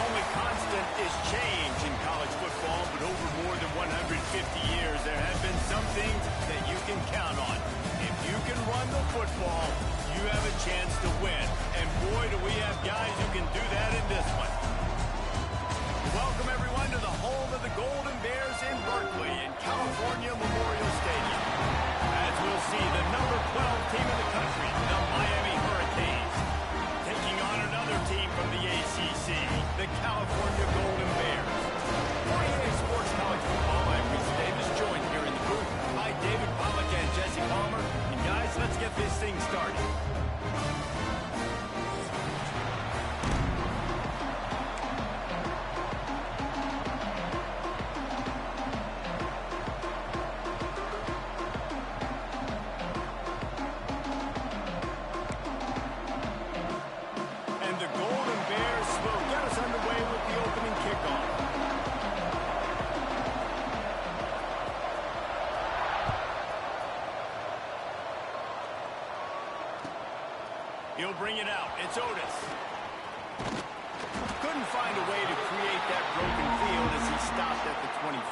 only constant is change in college football, but over more than 150 years, there have been some things that you can count on. If you can run the football, you have a chance to win. And boy, do we have guys who can do that in this one. Welcome, everyone, to the home of the Golden Bears in Berkeley in California Memorial Stadium. As we'll see, the number 12 team in the country, the Miami Hurricanes, taking on another team from the ACC, the California Golden Bears. For EA Sports College Football, I'm Reese Davis, joined here in the booth by David Pollack and Jesse Palmer. And guys, let's get this thing started. He'll bring it out. It's Otis. Couldn't find a way to create that broken field as he stopped at the 25.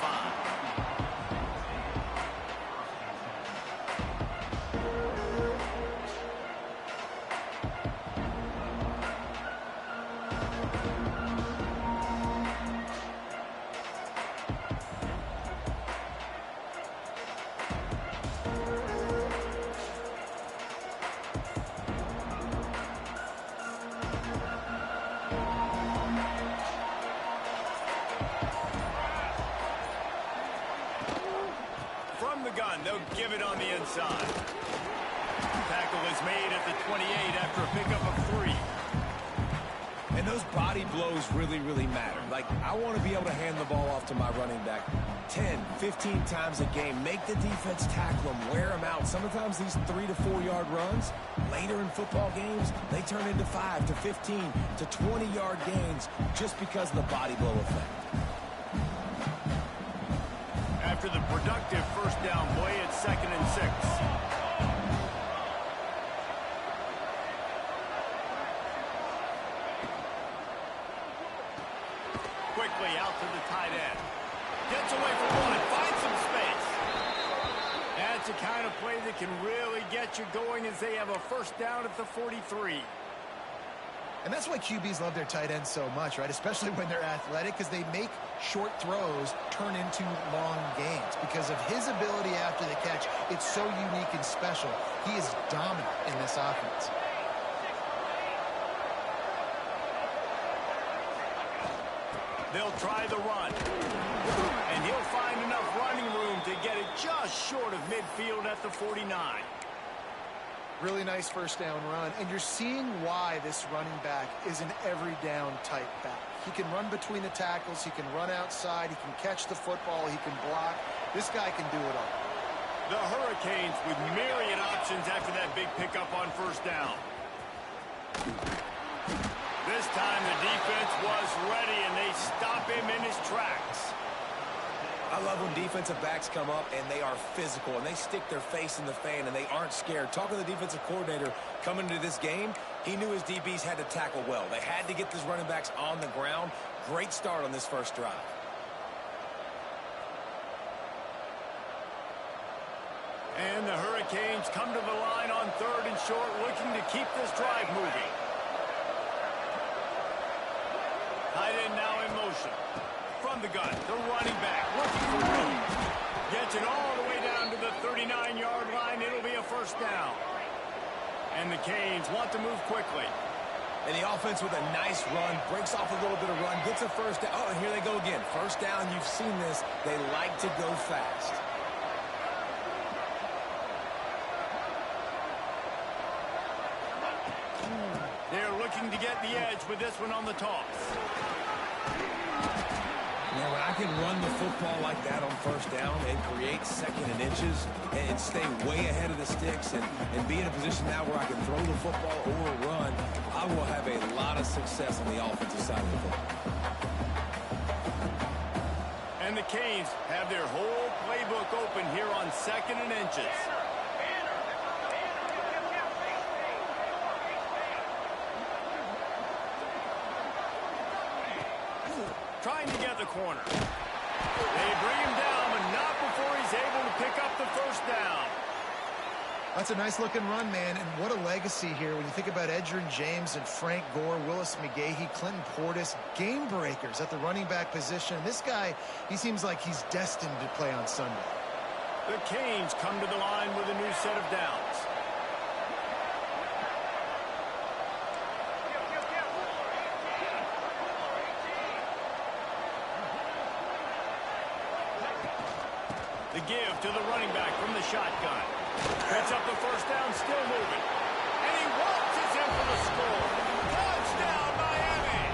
From the gun, they'll give it on the inside. Tackle is made at the 28 after a pickup of 3. And those body blows really matter. Like, I want to be able to hand the ball off to my running back 10, 15 times a game. Make the defense tackle them, wear them out. Sometimes these 3 to 4 yard runs, later in football games, they turn into 5 to 15 to 20 yard gains just because of the body blow effect. After the productive first down play, it's 2nd and 6. Quickly out to the tight end. Gets away from one, finds some space. That's the kind of play that can really get you going as they have a first down at the 43. And that's why QBs love their tight ends so much, right? Especially when they're athletic, because they make short throws turn into long gains. Because of his ability after the catch, it's so unique and special. He is dominant in this offense. They'll try the run. And he'll find enough running room to get it just short of midfield at the 49. Really nice first down run, and you're seeing why this running back is an every down type back. He can run between the tackles, he can run outside, he can catch the football, he can block. This guy can do it all. The Hurricanes with myriad options after that big pickup on first down. This time the defense was ready, and they stop him in his tracks. I love when defensive backs come up and they are physical and they stick their face in the fan and they aren't scared. Talking to the defensive coordinator coming into this game, he knew his DBs had to tackle well. They had to get these running backs on the ground. Great start on this first drive. And the Hurricanes come to the line on 3rd and short, looking to keep this drive moving. Tight end now in motion. From the gun, the running back looking for room. Gets it all the way down to the 39-yard line. It'll be a first down. And the Canes want to move quickly. And the offense with a nice run, breaks off a little bit of run, gets a first down. Oh, and here they go again. First down, you've seen this. They like to go fast. They're looking to get the edge with this one on the toss. Now, when I can run the football like that on first down and create 2nd and inches and stay way ahead of the sticks and be in a position now where I can throw the football or run, I will have a lot of success on the offensive side of the football. And the Canes have their whole playbook open here on 2nd and inches. trying to get the corner. They bring him down, but not before he's able to pick up the first down. That's a nice-looking run, man, and what a legacy here when you think about Edgerrin James and Frank Gore, Willis McGahee, Clinton Portis, game breakers at the running back position. This guy, he seems like he's destined to play on Sunday. The Canes come to the line with a new set of downs. The give to the running back from the shotgun. Picks up the first down, still moving. And he waltzes in for the score. Touchdown, Miami!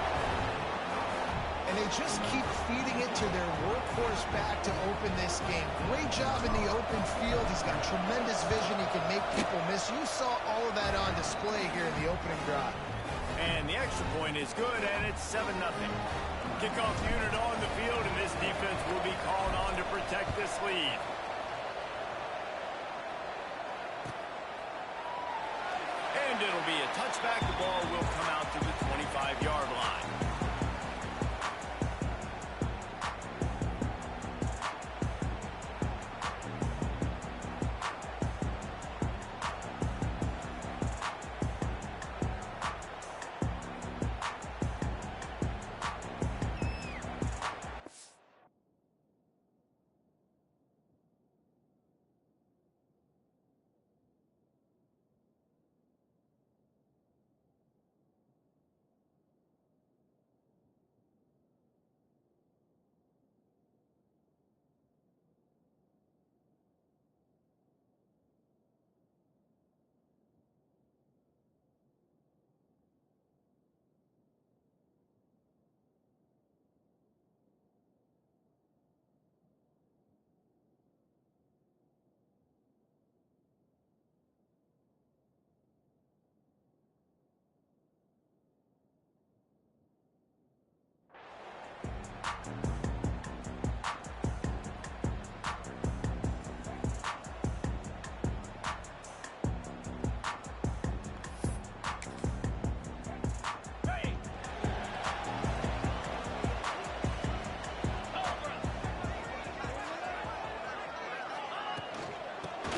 And they just keep feeding it to their workhorse back to open this game. Great job in the open field. He's got tremendous vision. He can make people miss. You saw all of that on display here in the opening drive. And the extra point is good, and it's 7-0. Kickoff unit on the field, and this defense will be called on to protect this lead. And it'll be a touchback. The ball will come out to the 25-yard line.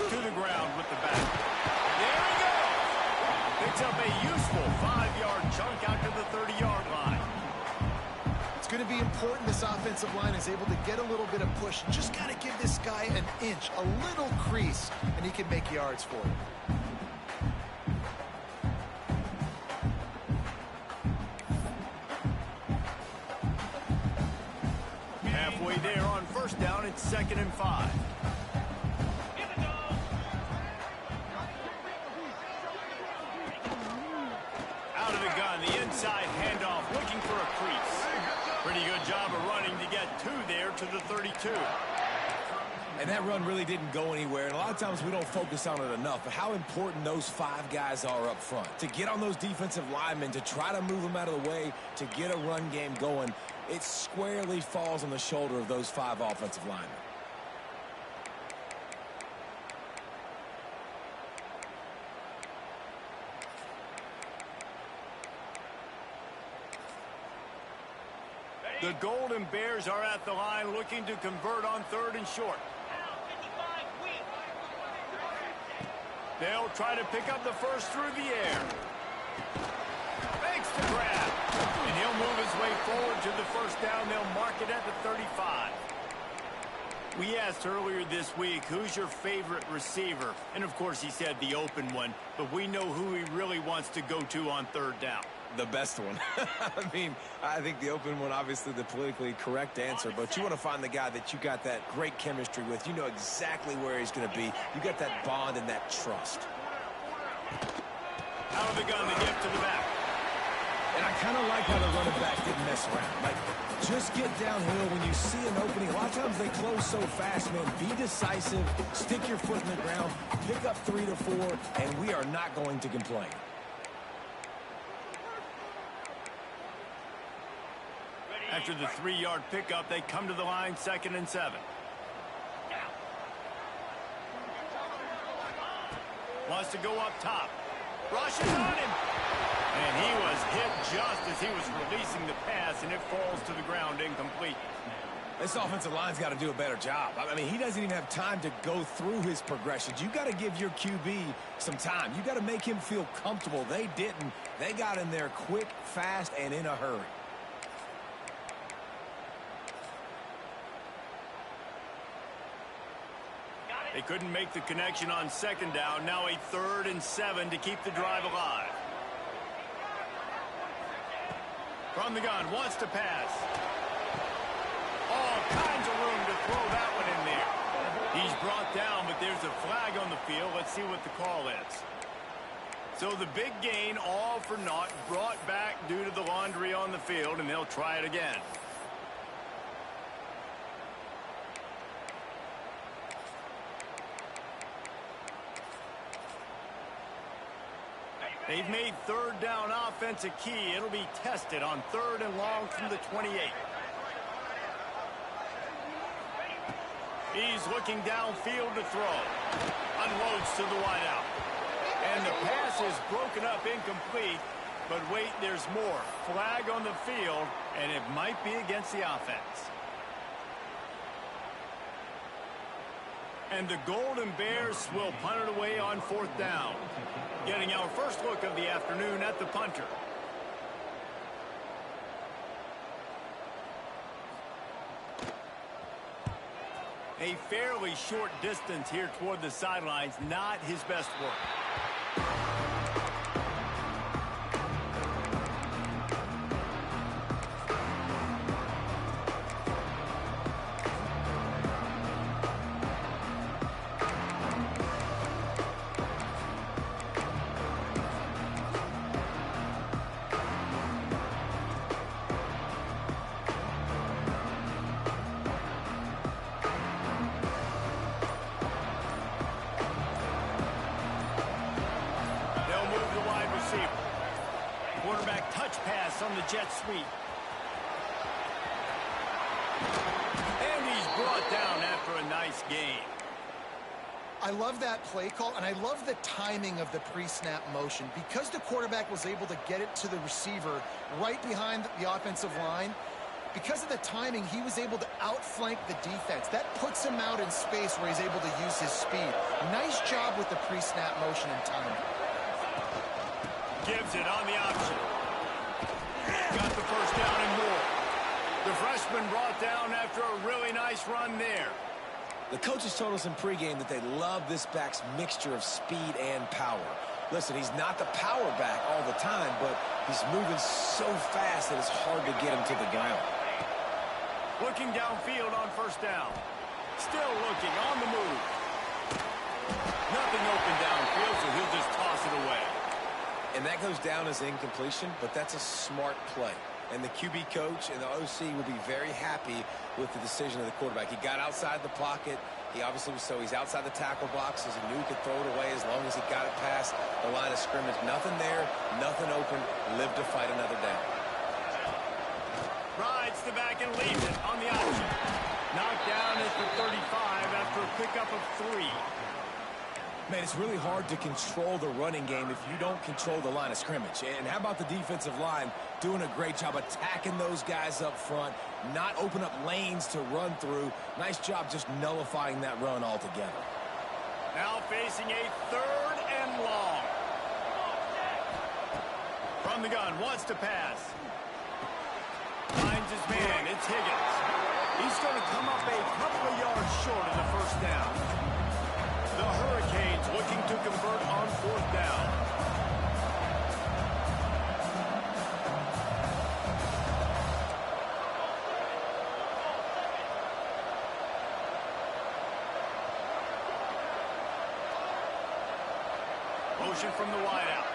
To the ground with the back. There he goes. Picks up a useful 5-yard chunk out to the 30-yard line. It's going to be important this offensive line is able to get a little bit of push. Just got to give this guy an inch, a little crease, and he can make yards for you. Halfway there on first down, it's 2nd and 5. Out of the gun, the inside handoff, looking for a crease. Pretty good job of running to get 2 there to the 32. And that run really didn't go anywhere, and a lot of times we don't focus on it enough, but how important those 5 guys are up front. To get on those defensive linemen, to try to move them out of the way, to get a run game going, it squarely falls on the shoulder of those 5 offensive linemen. The Golden Bears are at the line looking to convert on 3rd and short. They'll try to pick up the first through the air. Makes the grab. And he'll move his way forward to the first down. They'll mark it at the 35. We asked earlier this week, who's your favorite receiver? And, of course, he said the open one. But we know who he really wants to go to on 3rd down. The best one. I mean, I think the open one, obviously the politically correct answer, but you want to find the guy that you got that great chemistry with. You know exactly where he's going to be. You got that bond and that trust. Out of the gun, the gift to the back. And I kind of like how the running back didn't mess around. Like, just get downhill when you see an opening. A lot of times they close so fast, man. Be decisive, stick your foot in the ground, pick up 3 to 4, and we are not going to complain. After the 3-yard pickup, they come to the line 2nd and 7. Wants to go up top. Rushes on him. And he was hit just as he was releasing the pass, and it falls to the ground incomplete. This offensive line's got to do a better job. I mean, he doesn't even have time to go through his progressions. You got to give your QB some time. You got to make him feel comfortable. They didn't. They got in there quick, fast, and in a hurry. They couldn't make the connection on second down. Now a 3rd and 7 to keep the drive alive. From the gun, wants to pass. All kinds of room to throw that one in there. He's brought down, but there's a flag on the field. Let's see what the call is. So the big gain, all for naught, brought back due to the laundry on the field, and they'll try it again. They've made 3rd down offense a key. It'll be tested on 3rd and long from the 28. He's looking downfield to throw. Unloads to the wideout. And the pass is broken up incomplete. But wait, there's more. Flag on the field, and it might be against the offense. And the Golden Bears will punt it away on 4th down. Getting our first look of the afternoon at the punter. A fairly short distance here toward the sidelines, not his best work. Quarterback touch pass on the jet sweep. And he's brought down after a nice gain. I love that play call, and I love the timing of the pre-snap motion. Because the quarterback was able to get it to the receiver right behind the offensive line, because of the timing, he was able to outflank the defense. That puts him out in space where he's able to use his speed. Nice job with the pre-snap motion and timing. Gives it on the option. Got the first down and more. The freshman brought down after a really nice run there. The coaches told us in pregame that they love this back's mixture of speed and power. Listen, he's not the power back all the time, but he's moving so fast that it's hard to get him to the ground. Looking downfield on 1st down. Still looking on the move. Nothing open downfield, so he'll just toss it away. And that goes down as incompletion, but that's a smart play. And the QB coach and the OC will be very happy with the decision of the quarterback. He got outside the pocket. He obviously was he's outside the tackle box, as he knew he could throw it away as long as he got it past the line of scrimmage. Nothing there, nothing open. Live to fight another down. Rides the back and leaves it on the option. Knocked down at the 35 after a pickup of 3. Man, it's really hard to control the running game if you don't control the line of scrimmage. And how about the defensive line doing a great job attacking those guys up front, not open up lanes to run through. Nice job just nullifying that run altogether. Now facing a 3rd and long. From the gun, wants to pass. Finds his man, it's Higgins. He's going to come up a couple of yards short of the 1st down. The Hurricanes looking to convert on 4th down. Motion from the wideout.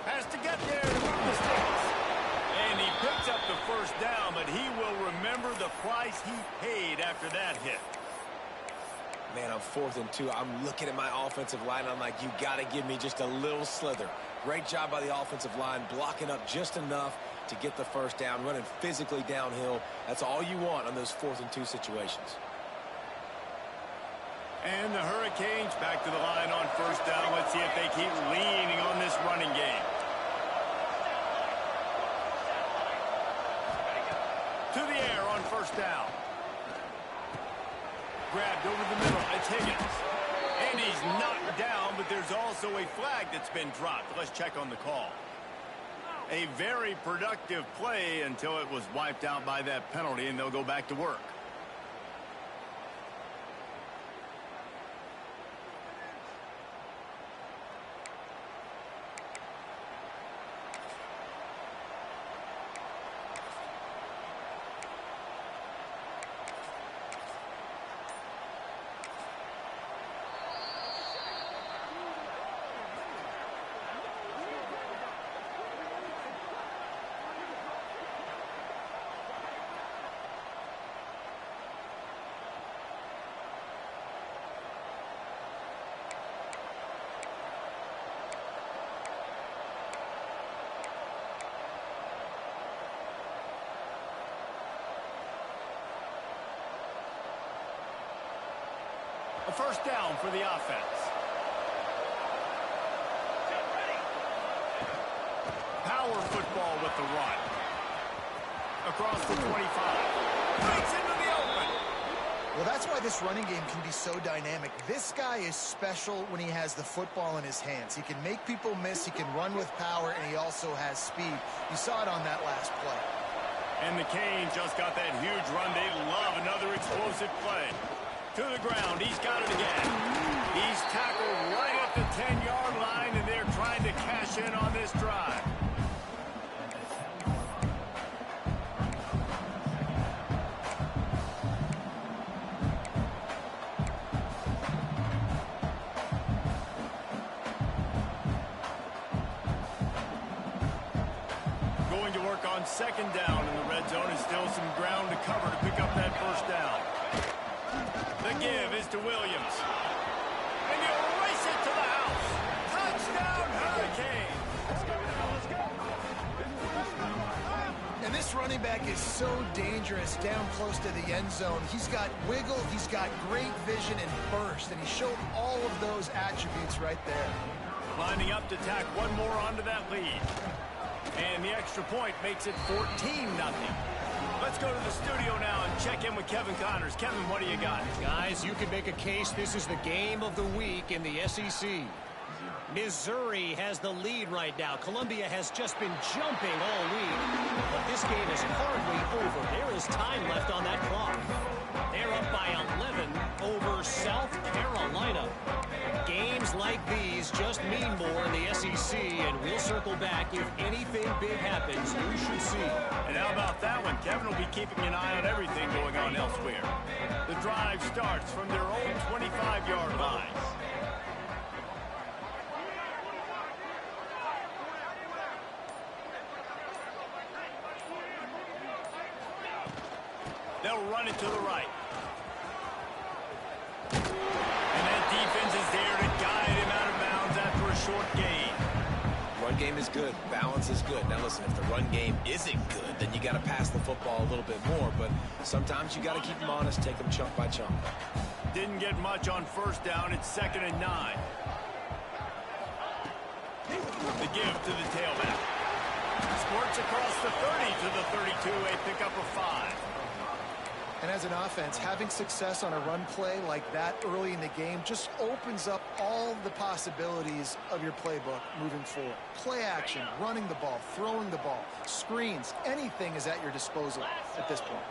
Has to get there to move the sticks. And he picks up the 1st down, but he will remember the price he paid after that hit. Man, on 4th and 2, I'm looking at my offensive line. I'm like, you got to give me just a little slither. Great job by the offensive line, blocking up just enough to get the 1st down, running physically downhill. That's all you want on those 4th and 2 situations. And the Hurricanes back to the line on first down. Let's see if they keep leaning on this running game. To the air on first down. Grabbed over the middle. It's Higgins. And he's knocked down, but there's also a flag that's been dropped. Let's check on the call. A very productive play until it was wiped out by that penalty, and they'll go back to work. A first down for the offense. Power football with the run. Across the 25. Breaks into the open. Well, that's why this running game can be so dynamic. This guy is special when he has the football in his hands. He can make people miss, he can run with power, and he also has speed. You saw it on that last play. And the Canes just got that huge run. They love another explosive play. To the ground, he's got it again. He's tackled right at the 10-yard line, and they're trying to cash in on this drive. Going to work on second down in the red zone, and still some ground to cover to pick up that first down. The give is to Williams. And he'll race it to the house. Touchdown, Hurricane. And this running back is so dangerous down close to the end zone. He's got wiggle, he's got great vision and burst, and he showed all of those attributes right there. Lining up to tack one more onto that lead. And the extra point makes it 14-0. Let's go to the studio now and check in with Kevin Connors. Kevin, what do you got? Guys, you could make a case this is the game of the week in the SEC. Missouri has the lead right now. Columbia has just been jumping all week. But this game is hardly over. There is time left on that clock. They're up by 11 over South Carolina. Games like these just mean more in the SEC, and we'll circle back if anything big happens. You should see. And how about that one? Kevin will be keeping an eye on everything going on elsewhere. The drive starts from their own 25-yard line. They'll run it to the right. And that defense is there to guide him out of bounds after a short gain. Run game is good. Balance is good. Now, listen, if the run game isn't good, then you got to pass the football a little bit more. But sometimes you got to keep them honest, take them chunk by chunk. Didn't get much on first down. It's 2nd and 9. The give to the tailback. Squirts across the 30 to the 32. A pickup of 5. And as an offense, having success on a run play like that early in the game just opens up all the possibilities of your playbook moving forward. Play action, running the ball, throwing the ball, screens, anything is at your disposal at this point.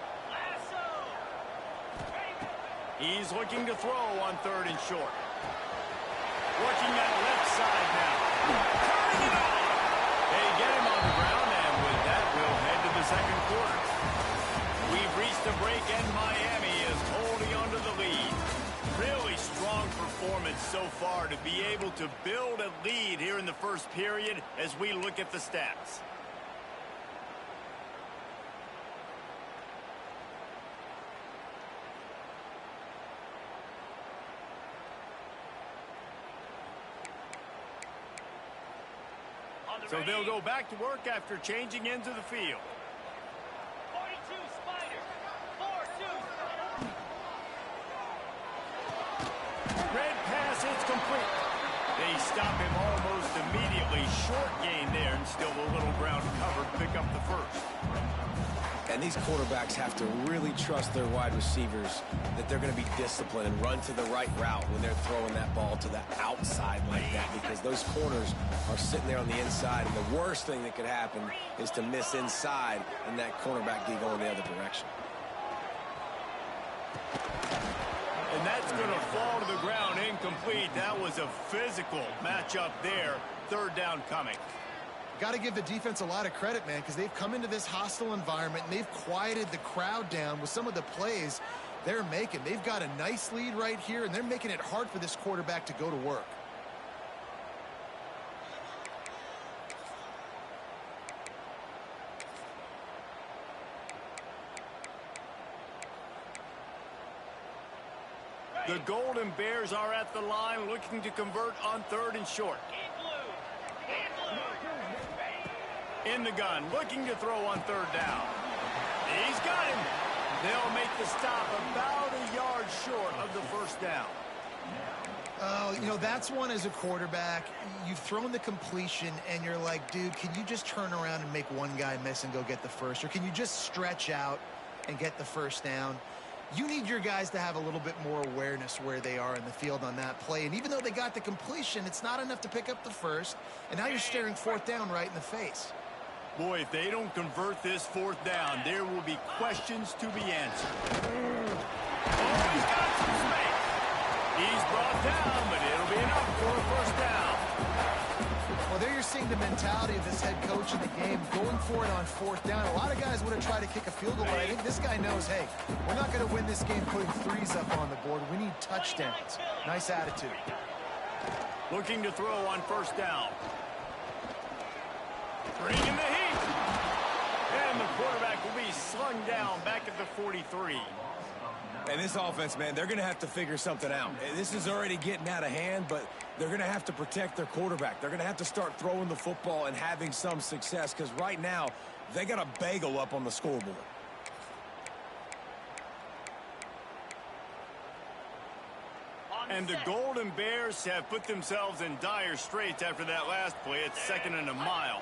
He's looking to throw on 3rd and short. Working that left side now. Turning it on. They get him on the ground, and with that, we'll head to the second quarter. We've reached a break, and Miami is holding on to the lead. Really strong performance so far to be able to build a lead here in the first period as we look at the stats. So they'll go back to work after changing into the field. 42 Spiders, 4-2. stop him almost immediately. Short gain there, and still a little ground covered. Pick up the first. And these quarterbacks have to really trust their wide receivers that they're going to be disciplined and run to the right route when they're throwing that ball to the outside like that, because those corners are sitting there on the inside, and the worst thing that could happen is to miss inside and that cornerback be going the other direction. And that's going to fall to the ground incomplete. That was a physical matchup there. Third down coming. Got to give the defense a lot of credit, man, because they've come into this hostile environment and they've quieted the crowd down with some of the plays they're making. They've got a nice lead right here, and they're making it hard for this quarterback to go to work. The Golden Bears are at the line looking to convert on 3rd and short. In the gun, looking to throw on 3rd down. He's got him. They'll make the stop about a yard short of the 1st down. You know, that's one as a quarterback. You've thrown the completion, and you're like, dude, can you just turn around and make one guy miss and go get the first? Or can you just stretch out and get the 1st down? You need your guys to have a little bit more awareness where they are in the field on that play. And even though they got the completion, it's not enough to pick up the 1st. And now you're staring 4th down right in the face. Boy, if they don't convert this 4th down, there will be questions to be answered. Oh, he's got some space. He's brought down, but it'll be enough for a 1st down. Well, there you're seeing the mentality of this head coach in the game, going for it on 4th down. A lot of guys would have tried to kick a field goal, but I think this guy knows, hey, we're not going to win this game putting 3s up on the board. We need touchdowns. Nice attitude. Looking to throw on 1st down. Bringing the heat. And the quarterback will be slung down back at the 43. And this offense, man, they're going to have to figure something out. This is already getting out of hand, but they're going to have to protect their quarterback. They're going to have to start throwing the football and having some success, because right now they got a bagel up on the scoreboard. And the Golden Bears have put themselves in dire straits after that last play. It's 2nd and a mile.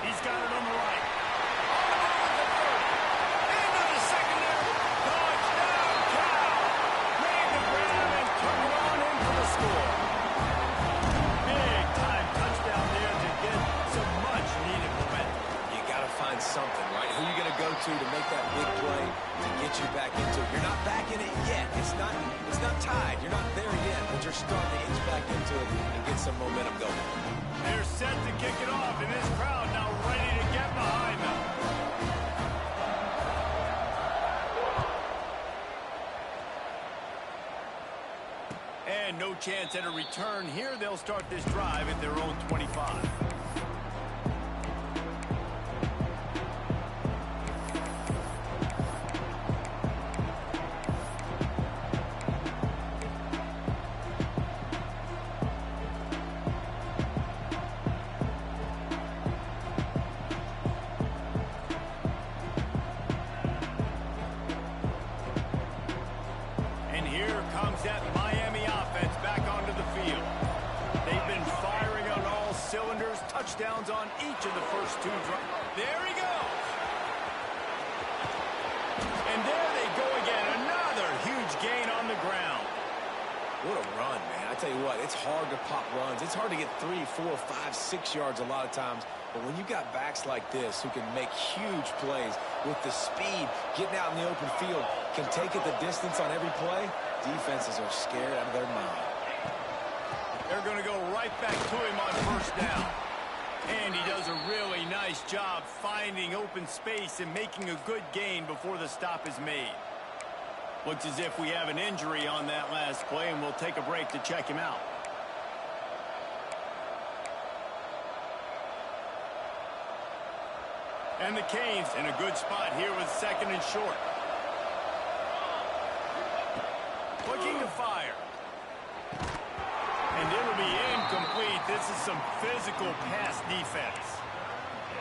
He's got it on the right. Into the secondary. Touchdown, Cal. Made the grab and took it on in for the score. Big time touchdown there to get some much needed momentum. You got to find something, right? Who are you going to go to make that big play to get you back into it? You're not back in it yet. It's not tied. You're not there yet, but you're starting to inch back into it and get some momentum going. They're set to kick it off, and this crowd now ready to get behind them. And no chance at a return here. They'll start this drive at their own 25. Touchdowns on each of the first 2 drives. There he goes. And there they go again. Another huge gain on the ground. What a run, man. I tell you what, it's hard to pop runs. It's hard to get 3, 4, 5, 6 yards a lot of times. But when you got backs like this who can make huge plays with the speed, getting out in the open field, can take it the distance on every play, defenses are scared out of their mind. They're going to go right back to him on 1st down. And he does a really nice job finding open space and making a good gain before the stop is made. Looks as if we have an injury on that last play, and we'll take a break to check him out. And the Canes in a good spot here with 2nd and short. Looking to fire. And it'll be incomplete. This is some physical pass defense.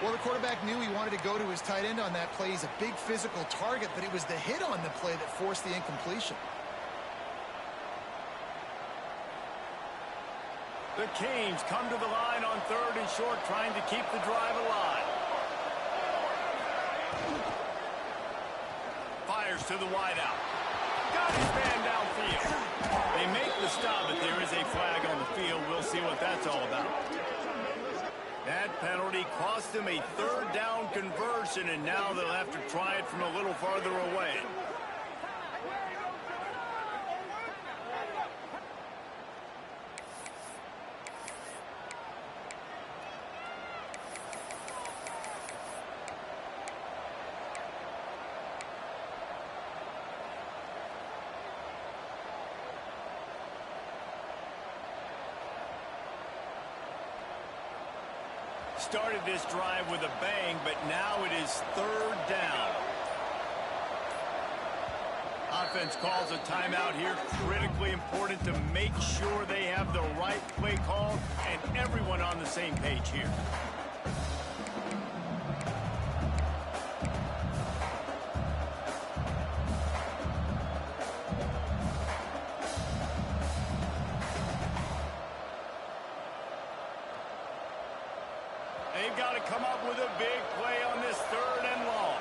Well, the quarterback knew he wanted to go to his tight end on that play. He's a big physical target, but it was the hit on the play that forced the incompletion. The Canes come to the line on 3rd and short, trying to keep the drive alive. Fires to the wideout. Got his man downfield. They make the stop, but there is a flag on the field. We'll see what that's all about. That penalty cost them a 3rd down conversion, and now they'll have to try it from a little farther away. Started this drive with a bang, but now it is 3rd down. Offense calls a timeout here. Critically important to make sure they have the right play call and everyone on the same page here. They've got to come up with a big play on this 3rd and long.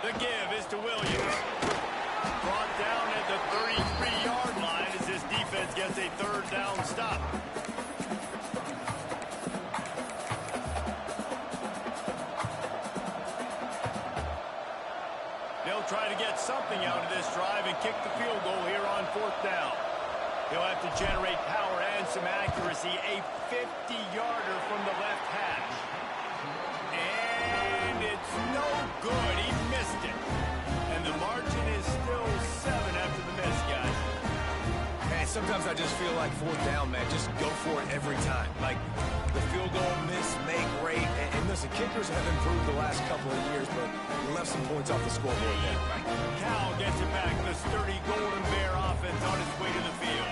The give is to Williams. Brought down at the 33-yard line as this defense gets a 3rd down stop. They'll try to get something out of this drive and kick the field goal here on 4th down. He'll have to generate power and some accuracy. A 50-yarder from the left hash. And it's no good. He missed it. And the margin is still 7 after the miss, guys. Man, sometimes I just feel like 4th down, man. Just go for it every time. Like the field goal miss, make rate. And listen, kickers have improved the last couple of years, but you left some points off the scoreboard there. Cal gets it back. The sturdy Golden Bear offense on its way to the field.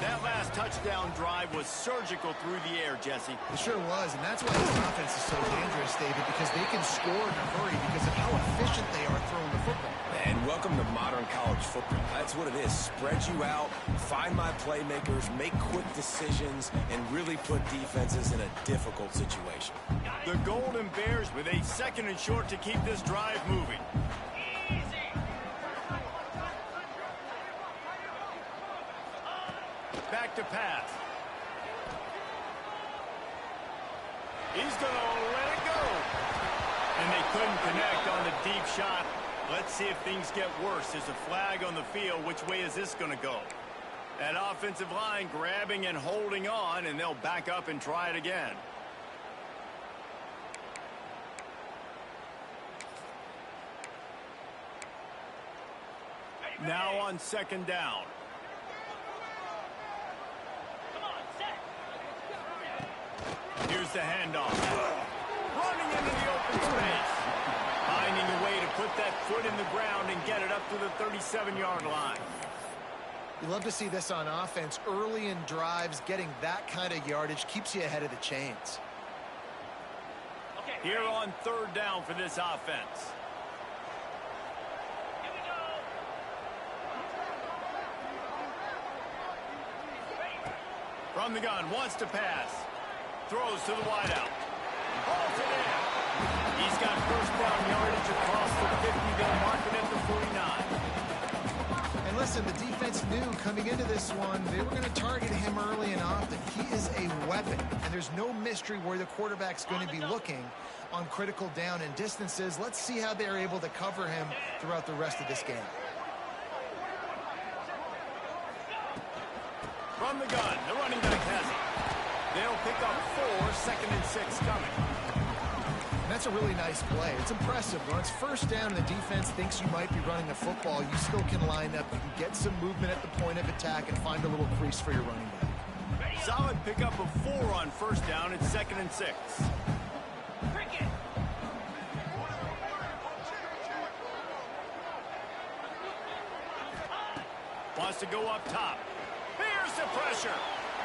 That last touchdown drive was surgical through the air, Jesse. It sure was, and that's why this offense is so dangerous, David, because they can score in a hurry because of how efficient they are throwing the football. And welcome to modern college football. That's what it is. Spread you out, find my playmakers, make quick decisions, and really put defenses in a difficult situation. The Golden Bears with a 2nd and short to keep this drive moving. Back to pass. He's going to let it go. And they couldn't connect on the deep shot. Let's see if things get worse. There's a flag on the field. Which way is this going to go? That offensive line grabbing and holding on, and they'll back up and try it again. Now on 2nd down. Here's the handoff. Running into the open space. Finding a way to put that foot in the ground and get it up to the 37-yard line. You love to see this on offense. Early in drives, getting that kind of yardage keeps you ahead of the chains. Here on 3rd down for this offense. From the gun, wants to pass. Throws to the wideout. Hauls it in. He's got 1st down yardage across the 50. They'll mark it at the 49. And listen, the defense knew coming into this one, they were going to target him early and often. He is a weapon, and there's no mystery where the quarterback's going to be looking on critical down and distances. Let's see how they're able to cover him throughout the rest of this game. From the gun, the running back has it. They'll pick up 4, 2nd and 6 coming. And that's a really nice play. It's impressive. When it's 1st down and the defense thinks you might be running the football, you still can line up. You can get some movement at the point of attack and find a little crease for your running back. Solid pickup of 4 on 1st down and 2nd and 6. Wants to go up top. Here's the pressure.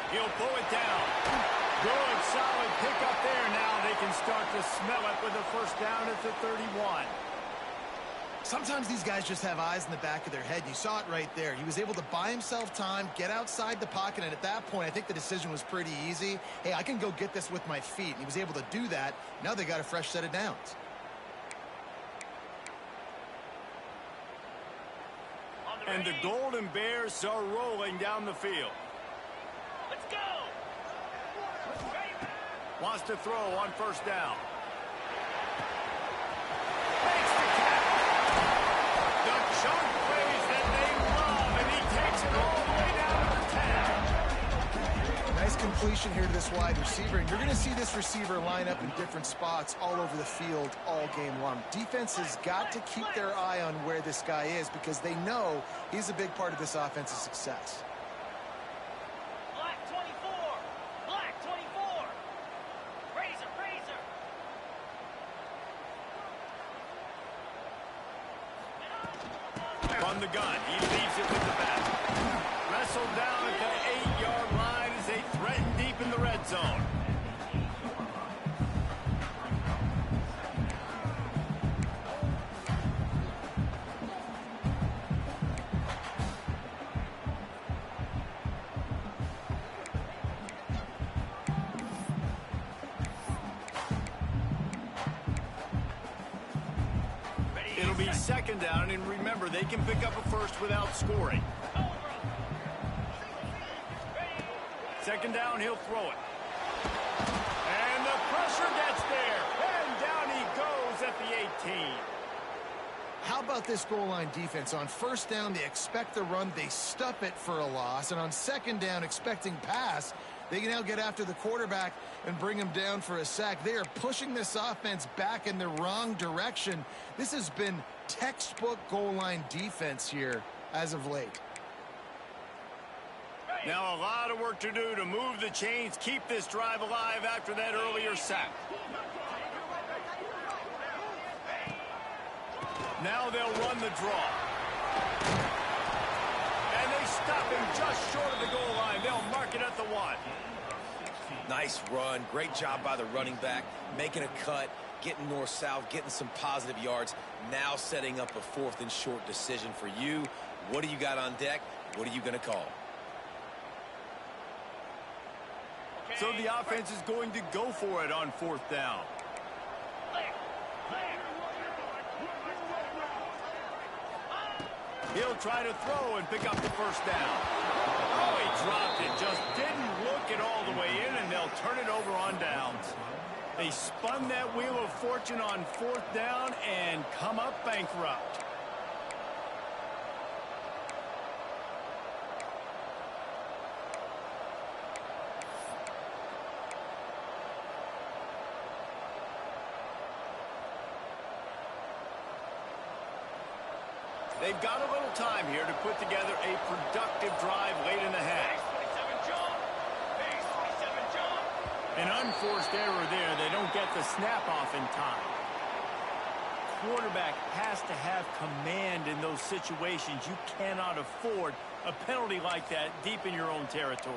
He'll pull it down. Good, solid pickup there. Now they can start to smell it with a 1st down at the 31. Sometimes these guys just have eyes in the back of their head. You saw it right there. He was able to buy himself time, get outside the pocket, and at that point, I think the decision was pretty easy. Hey, I can go get this with my feet. And he was able to do that. Now they got a fresh set of downs. And the Golden Bears are rolling down the field. Let's go. Wants to throw on first down. Chunk plays that they love, and he takes it all the way down to the 10. Nice completion here to this wide receiver, and you're going to see this receiver line up in different spots all over the field all game long. Defense has got to keep their eye on where this guy is because they know he's a big part of this offense's success. Black 24. Black 24. Razor, razor. From the gun, he leaves it with the back. Wrestled down at the 8-yard line as they threaten deep in the red zone. It'll be second down, and remember, they can pick up a first without scoring. Second down, he'll throw it. And the pressure gets there. And down he goes at the 18. How about this goal line defense? On first down, they expect the run. They stuff it for a loss. And on second down, expecting pass, they can now get after the quarterback and bring him down for a sack. They are pushing this offense back in the wrong direction. This has been textbook goal line defense here as of late. Now a lot of work to do to move the chains, keep this drive alive after that earlier sack. Now they'll run the draw. And they stop him just short of the goal line. They'll mark it at the 1. Nice run. Great job by the running back. Making a cut, getting north-south, getting some positive yards. Now setting up a 4th and short decision for you. What do you got on deck? What are you going to call? So the offense is going to go for it on 4th down. He'll try to throw and pick up the first down. Oh, he dropped it. Just didn't look it all the way in, and they'll turn it over on downs. They spun that wheel of fortune on 4th down and come up bankrupt. They've got a little time here to put together a productive drive late in the half. An unforced error there. They don't get the snap off in time. Quarterback has to have command in those situations. You cannot afford a penalty like that deep in your own territory.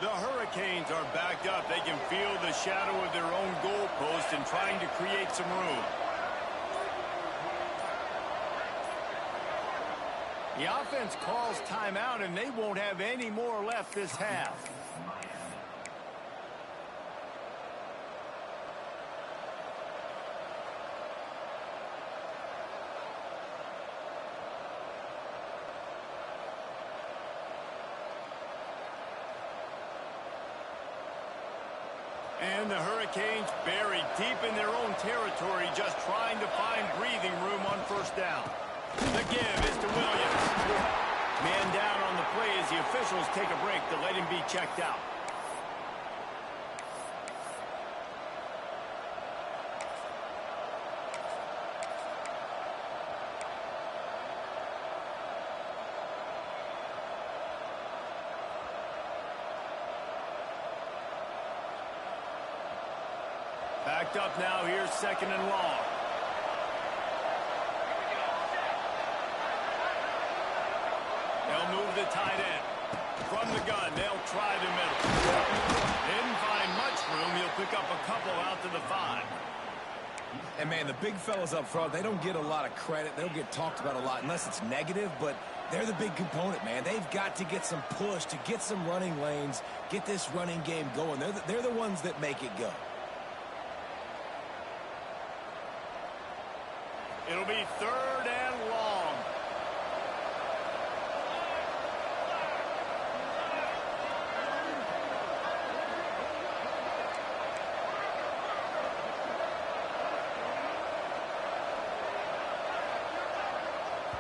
The Hurricanes are backed up. They can feel the shadow of their own goalpost and trying to create some room. The offense calls timeout, and they won't have any more left this half. And the Hurricanes buried deep in their own territory, just trying to find breathing room on first down. The give is to Williams. Man down on the play as the officials take a break to let him be checked out. Backed up now here, 2nd and long. the tight end. From the gun, they'll try the middle. Didn't find much room. He'll pick up a couple out to the 5. And, man, the big fellas up front, they don't get a lot of credit. They don't get talked about a lot unless it's negative, but they're the big component, man. They've got to get some push, to get some running lanes, get this running game going. They're the ones that make it go. It'll be 3rd and long.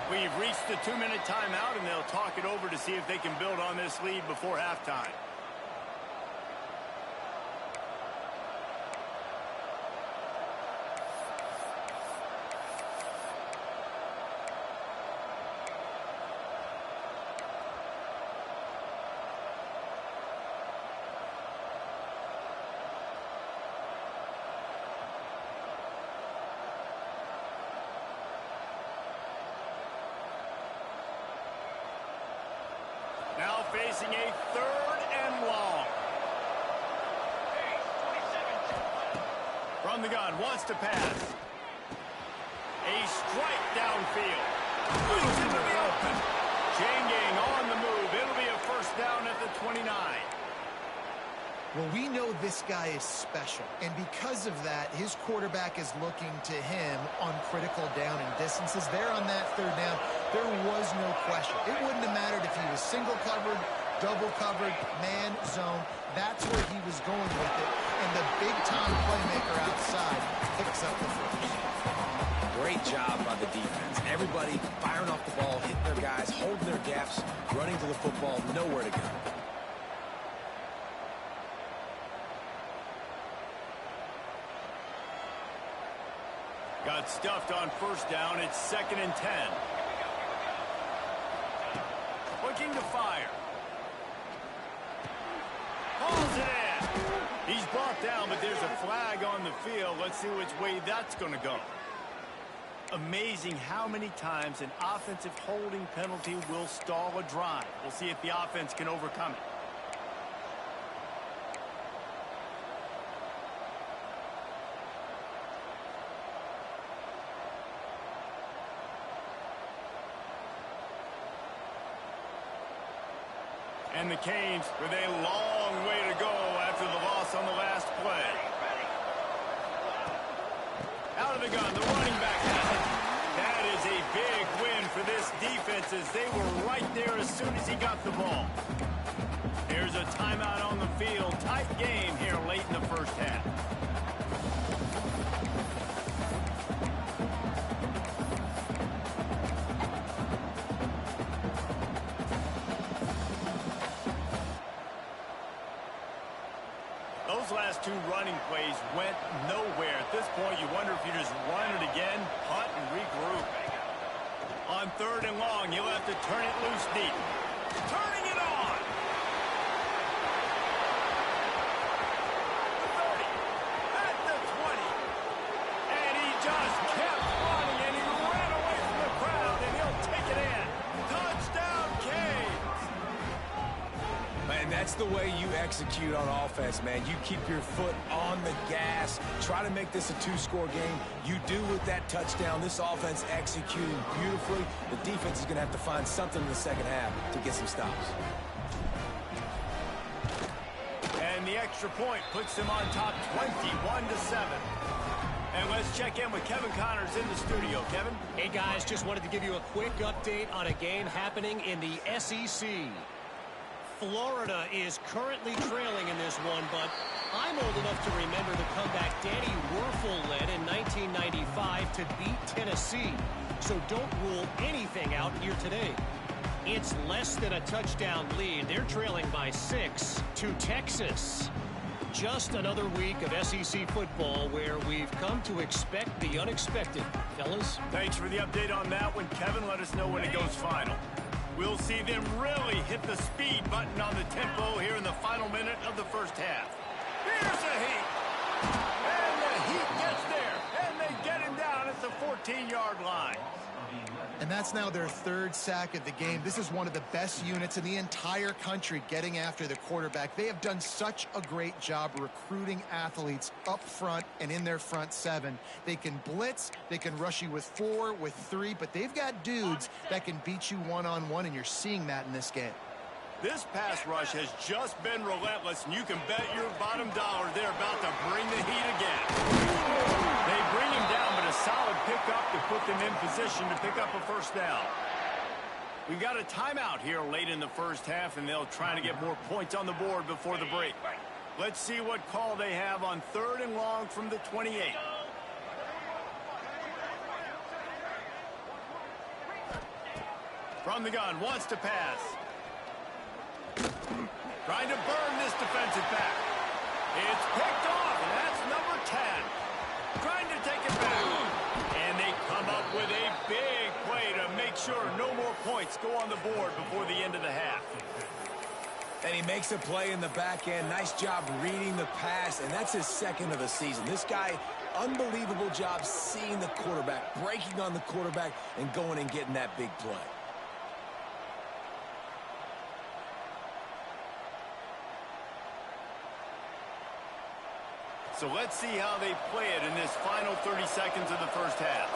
We've reached the 2-minute timeout, and they'll talk it over to see if they can build on this lead before halftime. Now facing a 3rd and long. From the gun, wants to pass. A strike downfield. Moves into the open. Chain gang on the move. It'll be a 1st down at the 29. Well, we know this guy is special, and because of that, his quarterback is looking to him on critical down and distances. There on that 3rd down, there was no question. It wouldn't have mattered if he was single covered, double covered, man, zone. That's where he was going with it, and the big-time playmaker outside picks up the 1st. Great job by the defense. Everybody firing off the ball, hitting their guys, holding their gaps, running to the football, nowhere to go. Got stuffed on 1st down. It's 2nd and 10. Looking to fire. Hauls it in. He's brought down, but there's a flag on the field. Let's see which way that's going to go. Amazing how many times an offensive holding penalty will stall a drive. We'll see if the offense can overcome it. And the Canes with a long way to go after the loss on the last play. Out of the gun, the running back has it. That is a big win for this defense as they were right there as soon as he got the ball. Here's a timeout on the field. Tight game here late in the 1st half. Those last 2 running plays went nowhere. At this point, you wonder if you just run it again, punt, and regroup. On 3rd and long, you'll have to turn it loose deep. Turning it on! The 30, at the 20. And he just kept running, and he ran away from the crowd, and he'll take it in. Touchdown, Canes! Man, that's the way you execute on offense, man. You keep your foot on the gas. Try to make this a 2-score game. You do with that touchdown. This offense executing beautifully. The defense is going to have to find something in the 2nd half to get some stops. And the extra point puts them on top 21-7. And let's check in with Kevin Connors in the studio. Kevin? Hey, guys, just wanted to give you a quick update on a game happening in the SEC. Florida is currently trailing in this one, but I'm old enough to remember the comeback Danny Werfel led in 1995 to beat Tennessee. So don't rule anything out here today. It's less than a touchdown lead. They're trailing by 6 to Texas. Just another week of SEC football where we've come to expect the unexpected. Fellas? Thanks for the update on that one, Kevin. Let us know when it goes final. We'll see them really hit the speed button on the tempo here in the final minute of the 1st half. Here's the heat. And the heat gets there. And they get him down at the 14-yard line. And that's now their third sack of the game. This is one of the best units in the entire country getting after the quarterback. They have done such a great job recruiting athletes up front and in their front seven. They can blitz, they can rush you with 4, with 3, but they've got dudes that can beat you one-on-one, and you're seeing that in this game. This pass rush has just been relentless, and you can bet your bottom dollar they're about to bring the heat again. They bring him down, but a solid pickup to put them in position to pick up a first down. We've got a timeout here late in the first half, and they'll try to get more points on the board before the break. Let's see what call they have on 3rd and long from the 28. From the gun, wants to pass. Trying to burn this defensive back. It's picked off, and that's number 10. Trying to take it back. And they come up with a big play to make sure no more points go on the board before the end of the half. And he makes a play in the back end. Nice job reading the pass, and that's his 2nd of the season. This guy, unbelievable job seeing the quarterback, breaking on the quarterback, and going and getting that big play. So let's see how they play it in this final 30 seconds of the first half.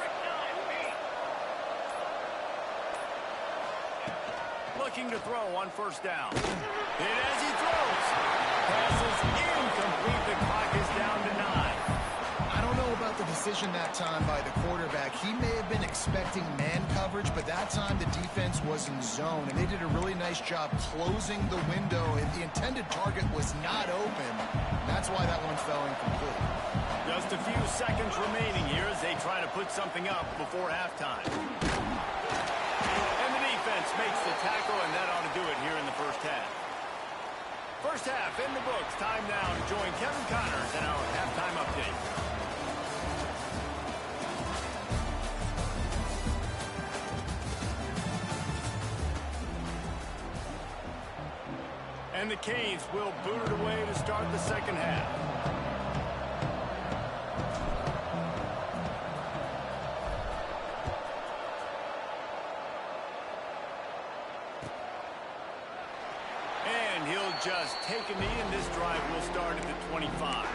Looking to throw on 1st down. And as he throws, pass is incomplete. The clock is down to 9. I don't know about the decision that time by the quarterback. He may have been expecting man coverage, but that time the defense was in zone, and they did a really nice job closing the window. If the intended target was not open, that's why that one fell incomplete. Just a few seconds remaining here as they try to put something up before halftime. And the defense makes the tackle, and that ought to do it here in the first half. First half in the books. Time now to join Kevin Connors in our halftime update. And the Canes will boot it away to start the second half. And he'll just take a knee, and this drive will start at the 25.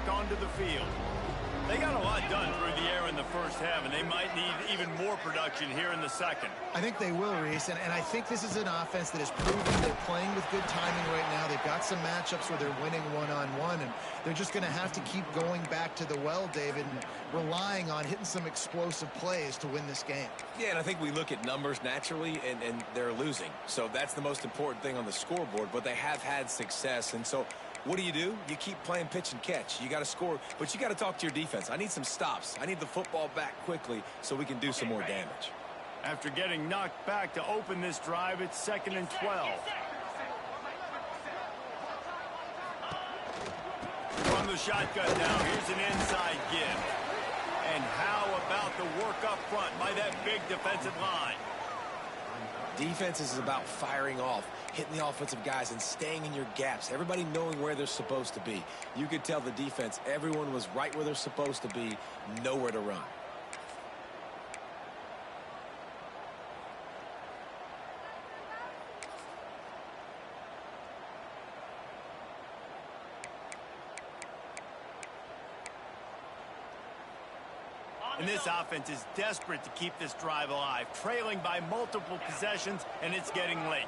Onto the field. They got a lot done through the air in the first half, and they might need even more production here in the second. I think they will, Reese, and I think this is an offense that is proving they're playing with good timing right now. They've got some matchups where they're winning one-on-one, and they're just going to have to keep going back to the well, David, and relying on hitting some explosive plays to win this game. Yeah, and I think we look at numbers naturally, and they're losing. So that's the most important thing on the scoreboard, but they have had success, and so what do? You keep playing pitch and catch. You got to score, but you got to talk to your defense. I need some stops. I need the football back quickly so we can do some more damage. After getting knocked back to open this drive, it's 2nd and 12. From the shotgun now, here's an inside give. And how about the work up front by that big defensive line? Defense is about firing off, hitting the offensive guys and staying in your gaps. Everybody knowing where they're supposed to be. You could tell the defense, everyone was right where they're supposed to be, nowhere to run. And this offense is desperate to keep this drive alive, trailing by multiple possessions, and it's getting late.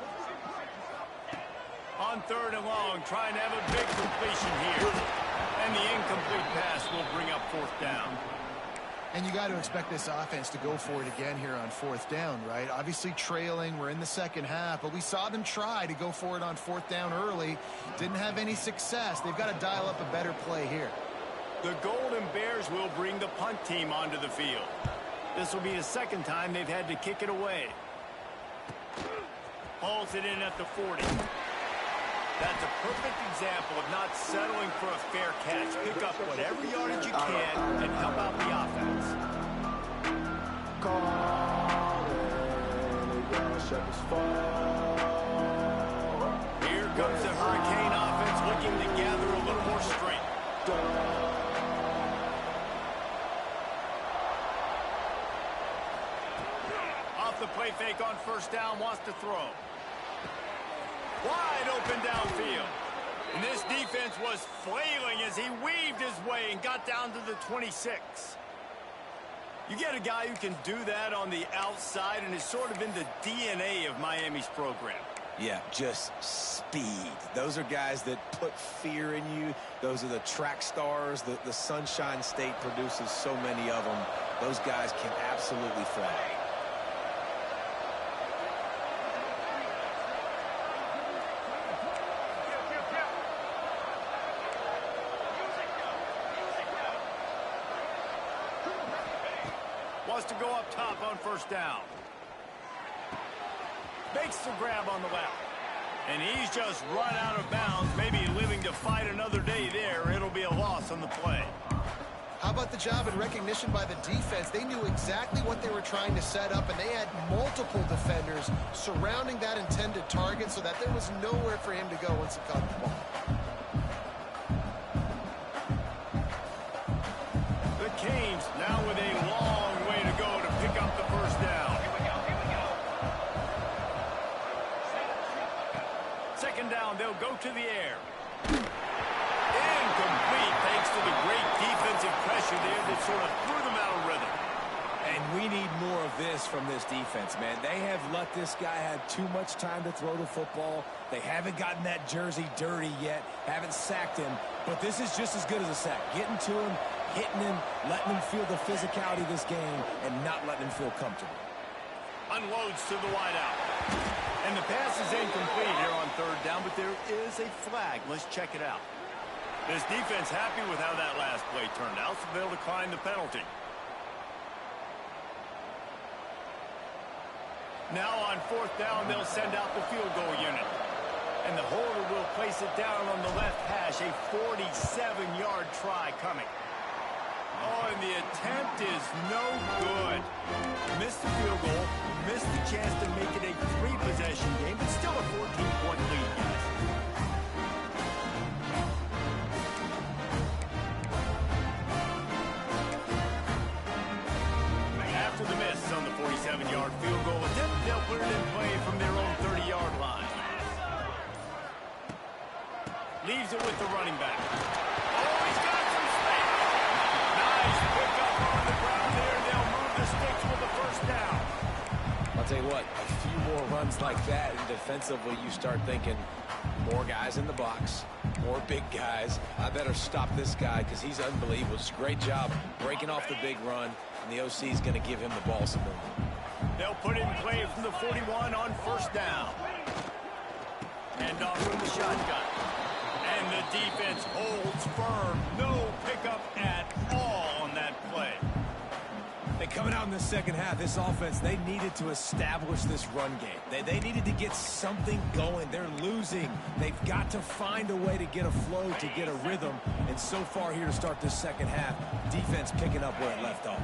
On 3rd and long, trying to have a big completion here. And the incomplete pass will bring up 4th down. And you got to expect this offense to go for it again here on 4th down, right? Obviously trailing, we're in the second half, but we saw them try to go for it on 4th down early. Didn't have any success. They've got to dial up a better play here. The Golden Bears will bring the punt team onto the field. This will be the 2nd time they've had to kick it away. Hauls it in at the 40. That's a perfect example of not settling for a fair catch. Pick up whatever yardage you can and help out the offense. Here comes the Hurricane offense looking to gather a little more strength. Off the play fake on first down, wants to throw. Wide open downfield. And this defense was flailing as he weaved his way and got down to the 26. You get a guy who can do that on the outside, and it's sort of in the DNA of Miami's program. Yeah, just speed. Those are guys that put fear in you. Those are the track stars. The Sunshine State produces so many of them. Those guys can absolutely fly. Wants to go up top on first down. Makes the grab on the left. And he's just run out of bounds, maybe living to fight another day there. It'll be a loss on the play. How about the job and recognition by the defense? They knew exactly what they were trying to set up, and they had multiple defenders surrounding that intended target so that there was nowhere for him to go once he caught the ball. The Canes now with a long way to go to pick up the first down. Here we go. Second down, they'll go to the air. Incomplete thanks to the great defensive pressure there that sort of threw them out of rhythm. And we need more of this from this defense, man. They have let this guy have too much time to throw the football. They haven't gotten that jersey dirty yet, haven't sacked him, but this is just as good as a sack. Getting to him, hitting him, letting him feel the physicality of this game, and not letting him feel comfortable. Unloads to the wideout. And the pass is incomplete here on third down, but there is a flag. Let's check it out. This defense happy with how that last play turned out, so they'll decline the penalty. Now on fourth down, they'll send out the field goal unit. And the holder will place it down on the left hash, a 47-yard try coming. Oh, and the attempt is no good. Missed the field goal, missed the chance to make it a three-possession game, but still a 14-point lead, guys. After the miss on the 47-yard field goal attempt, they'll put it in play from their own 30-yard line. Leaves it with the running back. Oh, he's got some space. Nice pickup on the ground there. They'll move the sticks with the first down. I'll tell you what, a few more runs like that, and defensively you start thinking more guys in the box, more big guys. I better stop this guy because he's unbelievable. It's a great job breaking off the big run, and the OC is going to give him the ball some more. They'll put it in play from the 41 on first down. And off from the shotgun. And the defense holds firm. No pickup at all on that play. They coming out in the second half, this offense, they needed to establish this run game. They needed to get something going. They're losing. They've got to find a way to get a flow, to get a rhythm. And so far here to start this second half, defense picking up where it left off.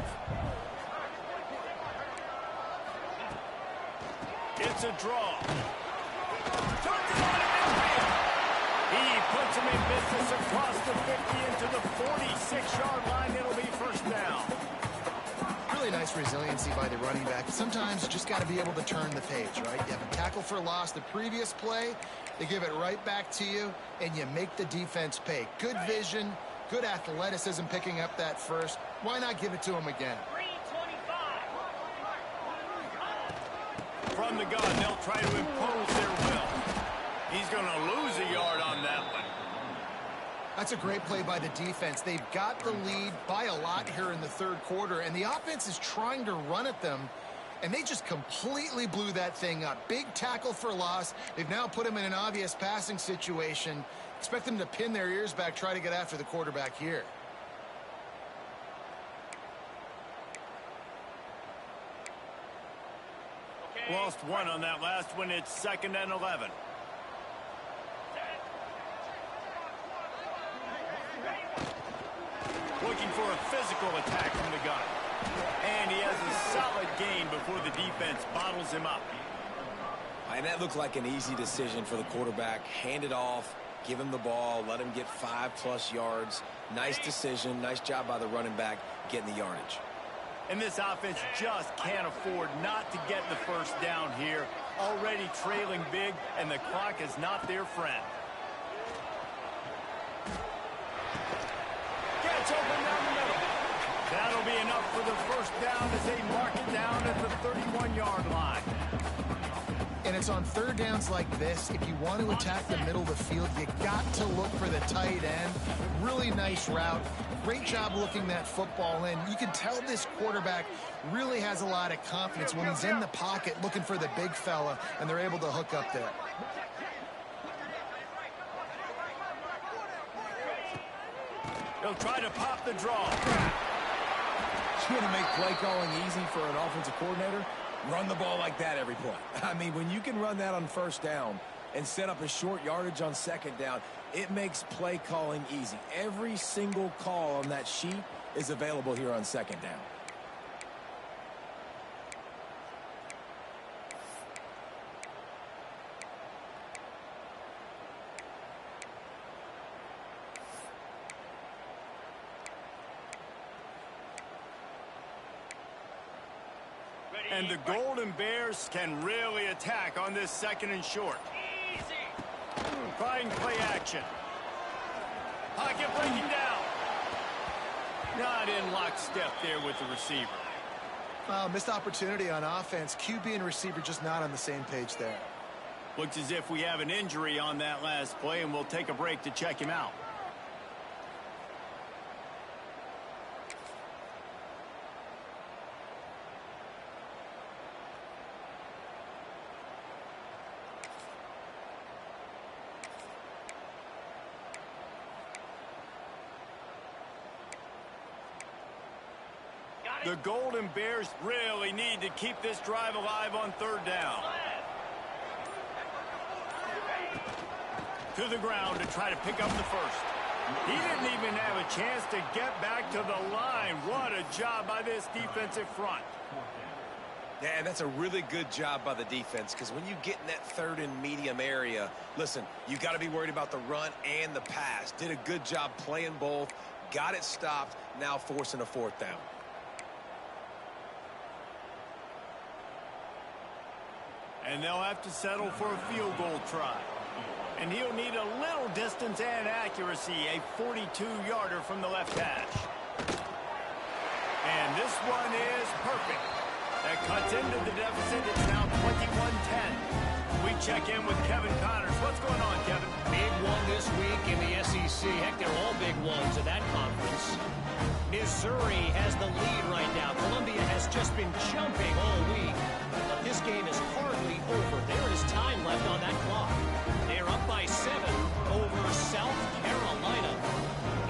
It's a draw. Turns it on in midfield. He puts him in business across the 50 into the 46-yard line. It'll be first down. Really nice resiliency by the running back. Sometimes you just got to be able to turn the page, right? You have a tackle for loss the previous play. They give it right back to you, and you make the defense pay. Good vision, good athleticism picking up that first. Why not give it to him again? 325. From the gun, they'll try to impose their will. He's going to lose a yard on that one. That's a great play by the defense. They've got the lead by a lot here in the third quarter, and the offense is trying to run at them, and they just completely blew that thing up. Big tackle for loss. They've now put him in an obvious passing situation. Expect them to pin their ears back, try to get after the quarterback here. Lost one on that last one. It's 2nd and 11. for a physical attack from the gun. And he has a solid gain before the defense bottles him up. And that looked like an easy decision for the quarterback. Hand it off, give him the ball, let him get 5+ yards. Nice decision. Nice job by the running back getting the yardage. And this offense just can't afford not to get the first down here. Already trailing big, and the clock is not their friend. Gets open down the middle. That'll be enough for the first down as they mark it down at the 31-yard line. And it's on third downs like this. If you want to attack the middle of the field, you got to look for the tight end. Really nice route. Great job looking that football in. You can tell this quarterback really has a lot of confidence when he's in the pocket looking for the big fella, and they're able to hook up there. He'll try to pop the draw. You're going to make play calling easy for an offensive coordinator? Run the ball like that every play. I mean, when you can run that on first down and set up a short yardage on second down, it makes play calling easy. Every single call on that sheet is available here on second down. And the Golden Bears can really attack on this second and short. Trying play action. Pocket breaking down. Not in lockstep there with the receiver. Missed opportunity on offense. QB and receiver just not on the same page there. Looks as if we have an injury on that last play, and we'll take a break to check him out. The Golden Bears really need to keep this drive alive on third down. To the ground to try to pick up the first. He didn't even have a chance to get back to the line. What a job by this defensive front. Yeah, and that's a really good job by the defense, because when you get in that third and medium area, listen, you got to be worried about the run and the pass. Did a good job playing both, got it stopped, now forcing a fourth down. And they'll have to settle for a field goal try. And he'll need a little distance and accuracy, a 42-yarder from the left hash. And this one is perfect. That cuts into the deficit. It's now 21-10. We check in with Kevin Connors. What's going on, Kevin? Big one this week in the SEC. Heck, they're all big ones in that conference. Missouri has the lead right now. Columbia has just been jumping all week. But this game is hardly over. There is time left on that clock. They're up by 7 over South Carolina.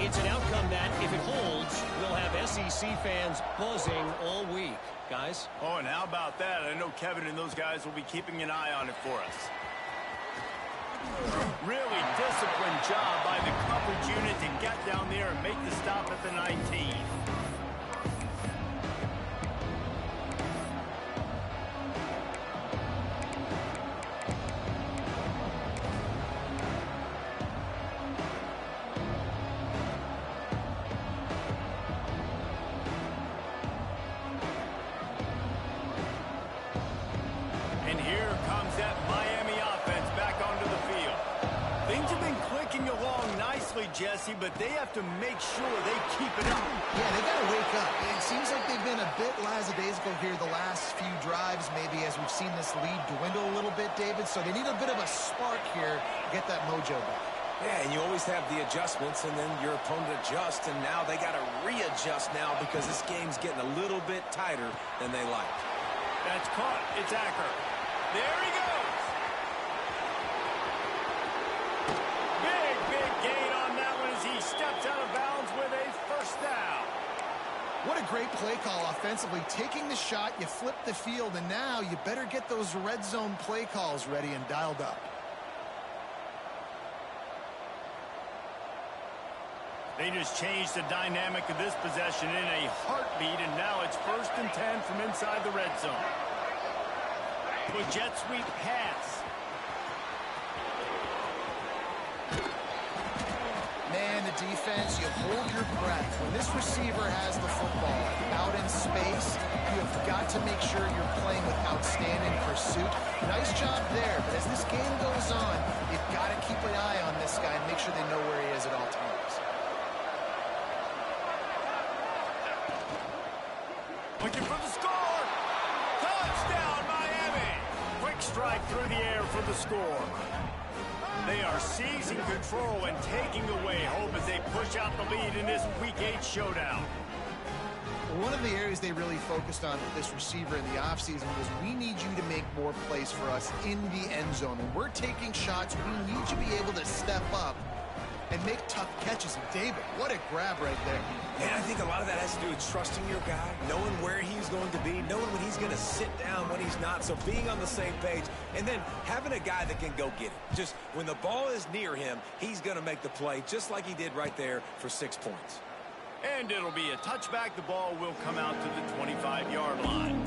It's an outcome that, if it holds, will have SEC fans buzzing all week. Guys? Oh, and how about that? I know Kevin and those guys will be keeping an eye on it for us. Really disciplined job by the coverage unit to get down there and make the stop at the 19. Jesse, but they have to make sure they keep it up. Yeah, they got to wake up. It seems like they've been a bit lackadaisical here the last few drives, maybe, as we've seen this lead dwindle a little bit, David. So they need a bit of a spark here to get that mojo back. Yeah, and you always have the adjustments, and then your opponent adjusts, and now they got to readjust now because this game's getting a little bit tighter than they like. That's caught. It's Acker. There he goes. He steps out of bounds with a first down. What a great play call offensively. Taking the shot, you flip the field, and now you better get those red zone play calls ready and dialed up. They just changed the dynamic of this possession in a heartbeat, and now it's 1st and 10 from inside the red zone. The jet sweep pass. Man, the defense, you hold your breath. When this receiver has the football out in space, you have got to make sure you're playing with outstanding pursuit. Nice job there, but as this game goes on, you've got to keep an eye on this guy and make sure they know where he is at all times. Looking for the score. Touchdown, Miami. Quick strike through the air for the score. They are seizing control and taking away hope as they push out the lead in this Week 8 showdown. One of the areas they really focused on with this receiver in the offseason was we need you to make more plays for us in the end zone. When we're taking shots, we need you to be able to step up and make tough catches. And David, what a grab right there. And I think a lot of that has to do with trusting your guy, knowing where he's going to be, knowing when he's going to sit down, when he's not. So being on the same page, and then having a guy that can go get it. Just when the ball is near him, he's going to make the play, just like he did right there for 6 points. And it'll be a touchback. The ball will come out to the 25-yard line.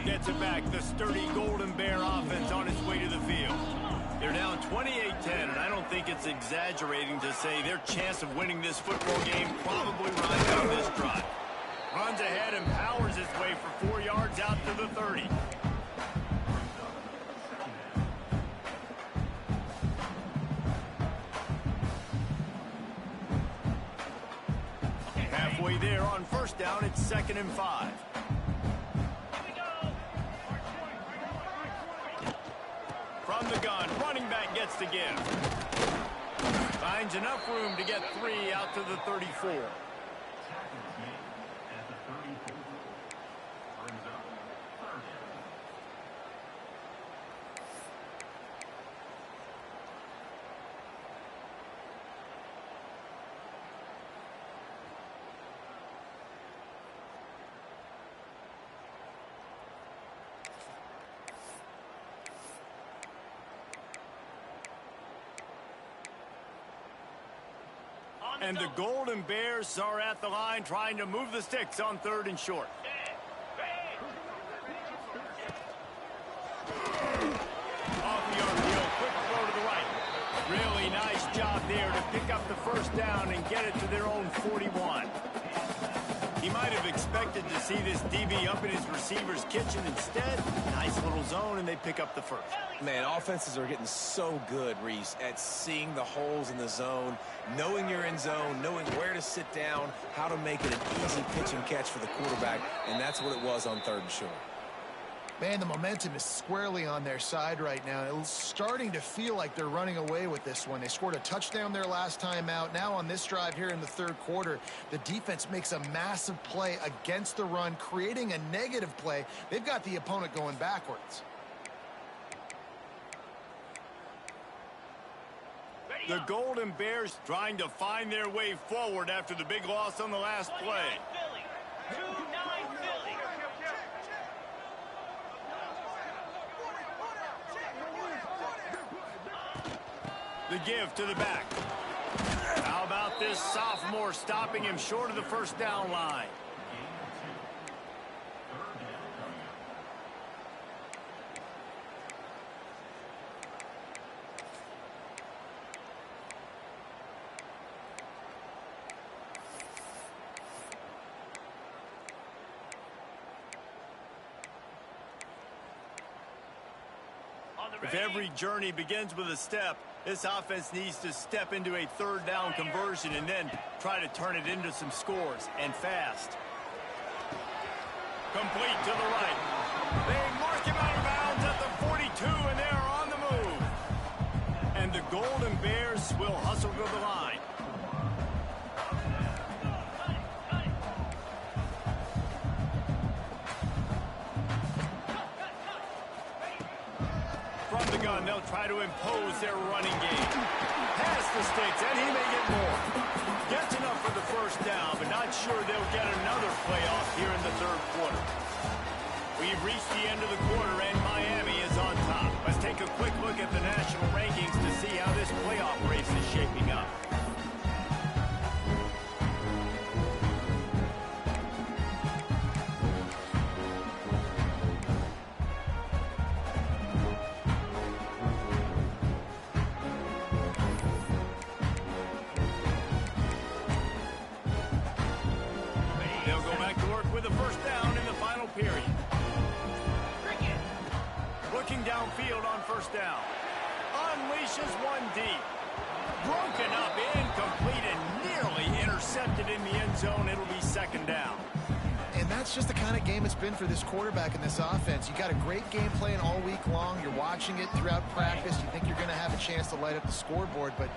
Gets it back. The sturdy Golden Bear offense on its way to the field. They're down 28-10, and I don't think it's exaggerating to say their chance of winning this football game probably rides on this drive. Runs ahead and powers his way for 4 yards out to the 30. Halfway there on 1st down, it's 2nd and 5. From the gun, running back gets the give. Finds enough room to get 3 out to the 34. And the Golden Bears are at the line trying to move the sticks on 3rd and short. Off the RPO, quick throw to the right. Really nice job there to pick up the 1st down and get it to their own 41. He might have expected to see this DB up in his receiver's kitchen. Instead, nice little zone, and they pick up the 1st. Man, offenses are getting so good, Reese, at seeing the holes in the zone, knowing you're in zone, knowing where to sit down, how to make it an easy pitch and catch for the quarterback, and that's what it was on 3rd and short. Man, the momentum is squarely on their side right now. It's starting to feel like they're running away with this one. They scored a touchdown their last time out. Now on this drive here in the 3rd quarter, the defense makes a massive play against the run, creating a negative play. They've got the opponent going backwards. The Golden Bears trying to find their way forward after the big loss on the last play. The give to the back. How about this sophomore stopping him short of the 1st down line? If every journey begins with a step, this offense needs to step into a 3rd down conversion and then try to turn it into some scores, and fast. Complete to the right. They mark him out of bounds at the 42, and they are on the move. And the Golden Bears will hustle to the line. From the gun, they'll try to impose their running game. Pass the sticks, and he may get more. Gets enough for the first down, but not sure they'll get another playoff here in the third quarter. We've reached the end of the quarter, and Miami is on top. Let's take a quick look at the national rankings to see how this playoff race is shaping up. They'll go back to work with a first down in the final period. Looking downfield on first down. Unleashes one deep. Broken up, incomplete, and nearly intercepted in the end zone. It'll be second down. And that's just the kind of game it's been for this quarterback in this offense. You got a great game plan all week long. You're watching it throughout practice. You think you're going to have a chance to light up the scoreboard, but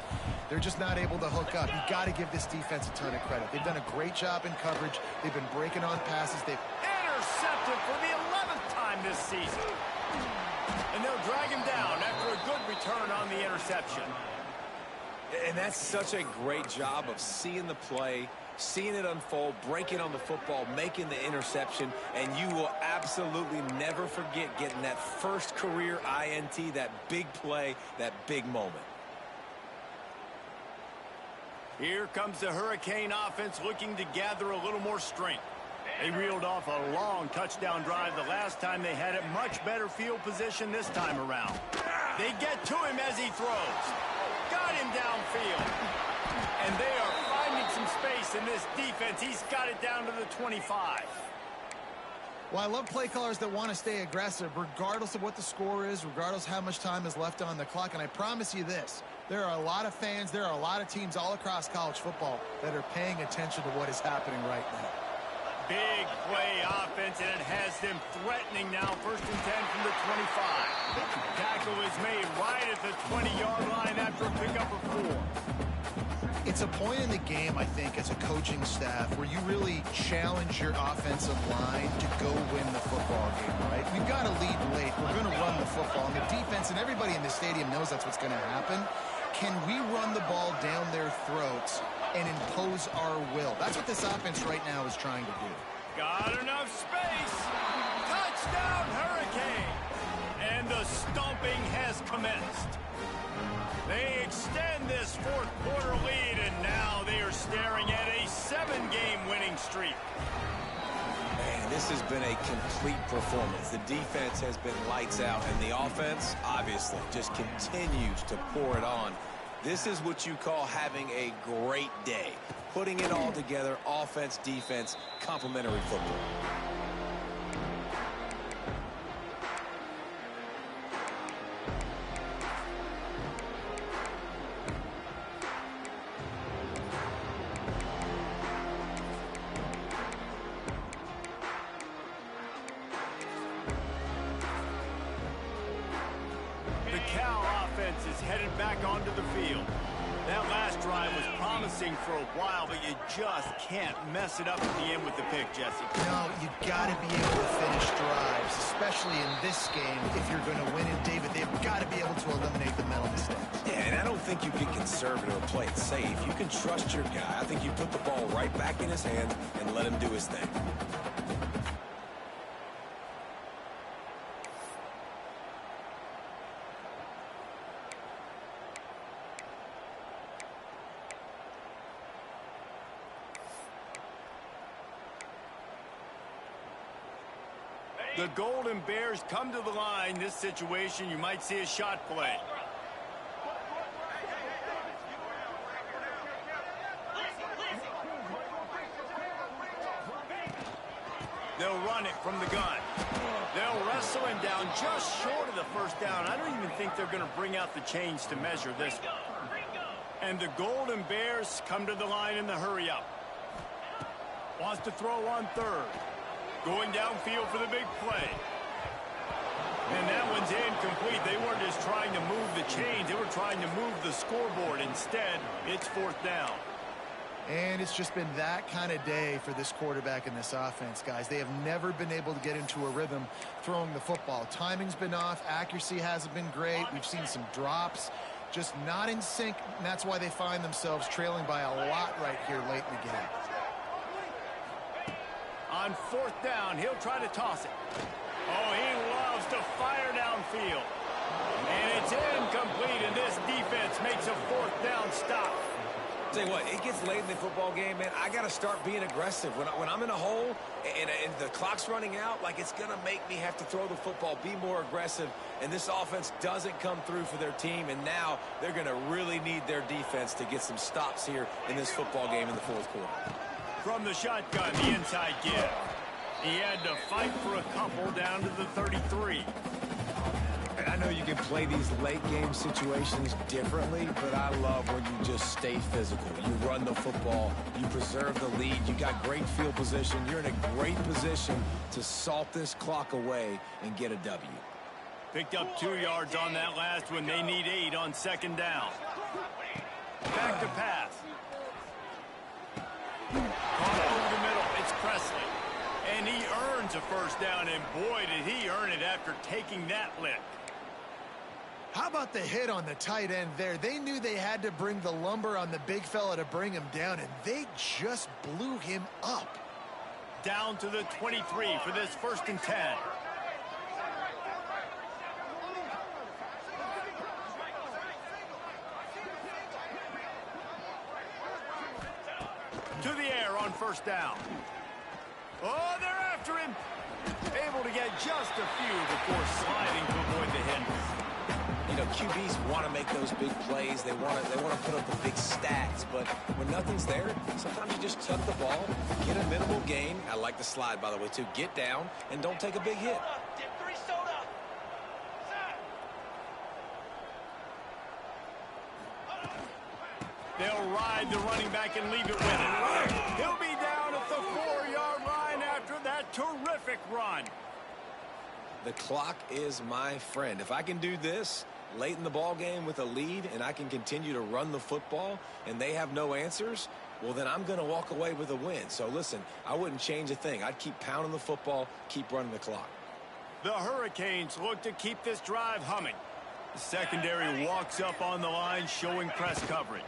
they're just not able to hook up. You got to give this defense a ton of credit. They've done a great job in coverage. They've been breaking on passes. They've Intercepted for the 11th time this season. And they'll drag him down after a good return on the interception. And that's such a great job of seeing the play, seeing it unfold, breaking on the football, making the interception, and you will absolutely never forget getting that first career INT, that big play, that big moment. Here comes the Hurricane offense looking to gather a little more strength. They reeled off a long touchdown drive the last time they had it. Much better field position this time around. They get to him as he throws. Got him downfield. And they are finding some space in this defense. He's got it down to the 25. Well, I love play callers that want to stay aggressive, regardless of what the score is, regardless how much time is left on the clock. And I promise you this, there are a lot of fans, there are a lot of teams all across college football that are paying attention to what is happening right now. Big play offense, and it has them threatening now. First and 10 from the 25. Tackle is made right at the 20-yard line after a pickup of 4. It's a point in the game, I think, as a coaching staff where you really challenge your offensive line to go win the football game, right? We've got to lead late. We're going to run the football. And the defense and everybody in the stadium knows that's what's going to happen. Can we run the ball down their throats and impose our will? That's what this offense right now is trying to do. Got enough space. Touchdown, Hurricane. And the stomping has commenced. They extend this fourth quarter lead, and now they are staring at a 7-game winning streak. Man, this has been a complete performance. The defense has been lights out, and the offense, obviously, just continues to pour it on. This is what you call having a great day. Putting it all together, offense, defense, complementary football. The Cal offense is headed back onto the field. That last drive was promising for a while, but you just can't mess it up at the end with the pick, Jesse. No, you got to be able to finish drives, especially in this game. If you're going to win it, David, they've got to be able to eliminate the mental mistakes. Yeah, and I don't think you get conservative or play it safe. You can trust your guy. I think you put the ball right back in his hands and let him do his thing. The Golden Bears come to the line. This situation, you might see a shot play. They'll run it from the gun. They'll wrestle him down just short of the first down. I don't even think they're going to bring out the chains to measure this one. And the Golden Bears come to the line in the hurry-up. Wants to throw on third. Going downfield for the big play. And that one's incomplete. They weren't just trying to move the chains. They were trying to move the scoreboard. Instead, it's fourth down. And it's just been that kind of day for this quarterback and this offense, guys. They have never been able to get into a rhythm throwing the football. Timing's been off. Accuracy hasn't been great. We've seen some drops. just not in sync, and that's why they find themselves trailing by a lot right here late in the game. On fourth down, he'll try to toss it. Oh, he loves to fire downfield. And it's incomplete, and this defense makes a fourth down stop. Tell you what, it gets late in the football game, man. I got to start being aggressive. When I'm in a hole and the clock's running out, like, it's going to make me have to throw the football, be more aggressive, and this offense doesn't come through for their team, and now they're going to really need their defense to get some stops here in this football game in the fourth quarter. From the shotgun, the inside give. He had to fight for a couple down to the 33. And I know you can play these late game situations differently, but I love when you just stay physical. You run the football, you preserve the lead, you got great field position, you're in a great position to salt this clock away and get a W. Picked up 2 yards on that last one. They need 8 on second down. Back to pass. Caught over the middle. It's Presley. And he earns a first down, and boy, did he earn it after taking that lick. How about the hit on the tight end there? They knew they had to bring the lumber on the big fella to bring him down, and they just blew him up. Down to the 23 for this 1st and 10. To the air on first down. Oh, they're after him. Able to get just a few before sliding to avoid the hit. You know, QBs want to make those big plays. They want to put up the big stats. But when nothing's there, sometimes you just tuck the ball, get a minimal gain. I like the slide, by the way, too. Get down and don't take a big hit. They'll ride the running back and leave it with him. He'll be down at the 4-yard line after that terrific run. The clock is my friend. If I can do this late in the ball game with a lead and I can continue to run the football and they have no answers, well, then I'm going to walk away with a win. So, listen, I wouldn't change a thing. I'd keep pounding the football, keep running the clock. The Hurricanes look to keep this drive humming. The secondary walks up on the line, showing press coverage.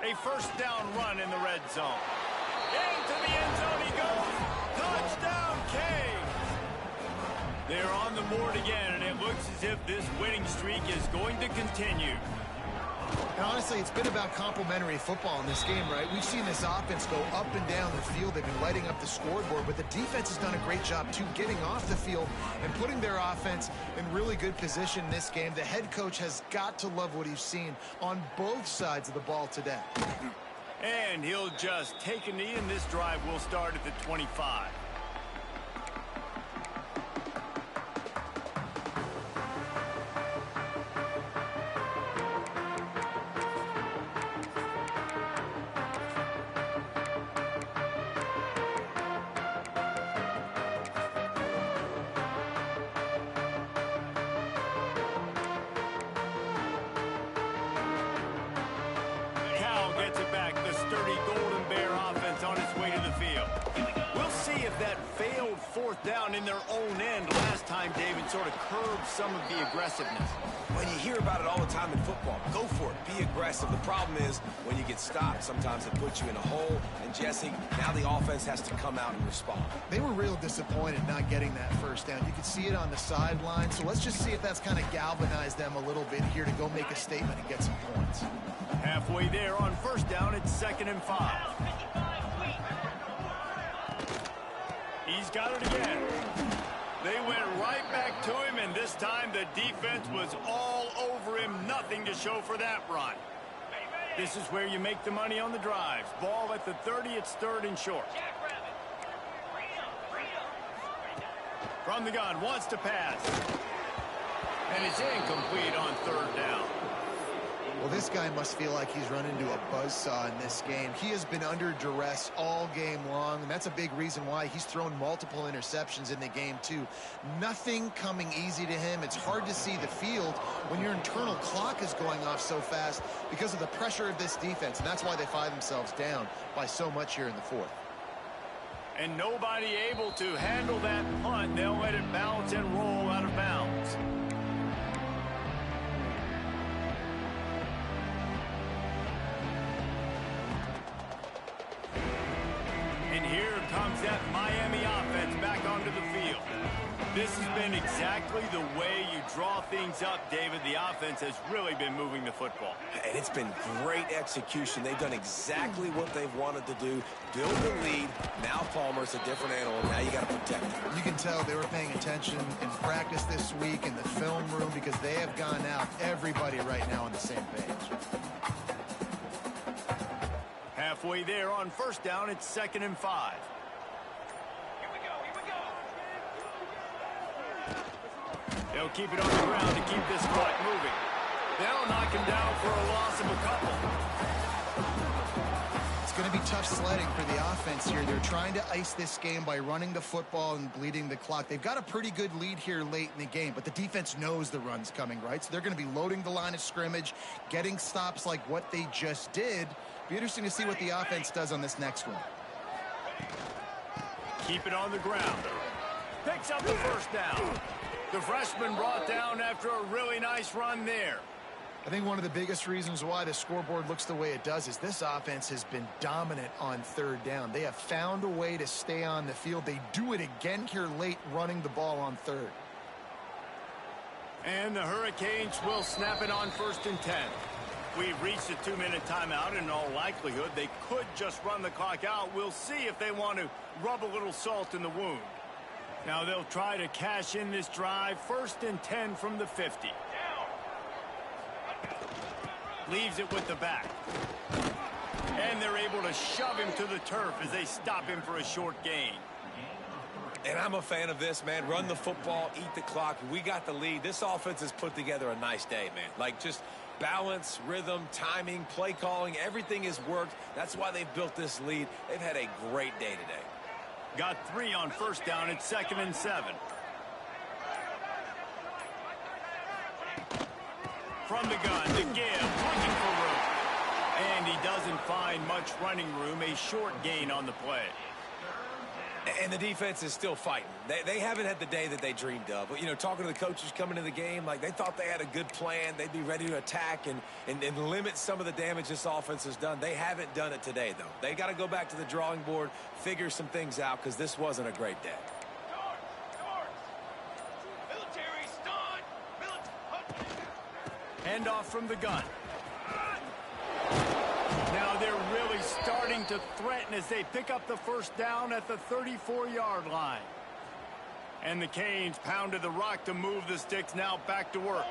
A first down run in the red zone. Into the end zone he goes. Touchdown, Canes. They're on the board again, and it looks as if this winning streak is going to continue. And honestly, it's been about complementary football in this game, right? We've seen this offense go up and down the field. They've been lighting up the scoreboard, but the defense has done a great job, too, getting off the field and putting their offense in really good position in this game. The head coach has got to love what he's seen on both sides of the ball today. And he'll just take a knee, and this drive will start at the 25. Gets it back. The sturdy Golden Bear offense on its way to the field. We'll see if that failed 4th down in their own end last time, David, sort of curbed some of the aggressiveness. When you hear about it all the time in football, go for it. Be aggressive. The problem is when you get stopped, sometimes it puts you in a hole. And, Jesse, now the offense has to come out and respond. They were real disappointed not getting that first down. You could see it on the sideline. So let's just see if that's kind of galvanized them a little bit here to go make a statement and get some points. Halfway there on first down, it's 2nd and 5. He's got it again. They went right back to him, and this time the defense was all over him. Nothing to show for that run. This is where you make the money on the drives. Ball at the 30, it's 3rd and short. From the gun, wants to pass. And it's incomplete on 3rd down. Well, this guy must feel like he's run into a buzzsaw in this game. He has been under duress all game long, and that's a big reason why he's thrown multiple interceptions in the game, too. Nothing coming easy to him. It's hard to see the field when your internal clock is going off so fast because of the pressure of this defense, and that's why they find themselves down by so much here in the 4th. And nobody able to handle that punt. They'll let it bounce and roll out of bounds. Here comes that Miami offense back onto the field. This has been exactly the way you draw things up, David. The offense has really been moving the football. And it's been great execution. They've done exactly what they've wanted to do. Build the lead. Now Palmer's a different animal. Now you got to protect him. You can tell they were paying attention in practice this week in the film room because they have gone out, everybody right now on the same page. Halfway there on first down, it's 2nd and 5. They'll keep it on the ground to keep this clock moving. They'll knock him down for a loss of a couple. It's going to be tough sledding for the offense here. They're trying to ice this game by running the football and bleeding the clock. They've got a pretty good lead here late in the game, but the defense knows the run's coming, right? So they're going to be loading the line of scrimmage, getting stops like what they just did. Be interesting to see what the offense does on this next one. Keep it on the ground. Picks up the first down. The freshman brought down after a really nice run there. I think one of the biggest reasons why the scoreboard looks the way it does is this offense has been dominant on 3rd down. They have found a way to stay on the field. They do it again here late, running the ball on 3rd. And the Hurricanes will snap it on 1st and 10. We've reached a 2-minute timeout. In all likelihood, they could just run the clock out. We'll see if they want to rub a little salt in the wound. Now they'll try to cash in this drive. 1st and 10 from the 50. Leaves it with the back. And they're able to shove him to the turf as they stop him for a short gain. And I'm a fan of this, man. Run the football, eat the clock. We got the lead. This offense has put together a nice day, man. Like, just balance, rhythm, timing, play calling, everything has worked. That's why they've built this lead. They've had a great day today. Got 3 on first down. It's 2nd and 7. From the gun to give, looking for room. And he doesn't find much running room. A short gain on the play. And the defense is still fighting. They haven't had the day that they dreamed of. But, you know, talking to the coaches coming into the game, like, they thought they had a good plan. They'd be ready to attack and limit some of the damage this offense has done. They haven't done it today, though. They got to go back to the drawing board, figure some things out, because this wasn't a great day. Handoff from the gun. Now they're really starting to threaten as they pick up the first down at the 34-yard line. And the Canes pounded the rock to move the sticks. Now back to work.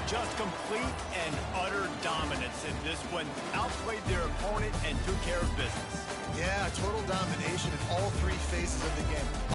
Just complete and utter dominance in this one. Outplayed their opponent and took care of business. Yeah, total domination in all 3 phases of the game.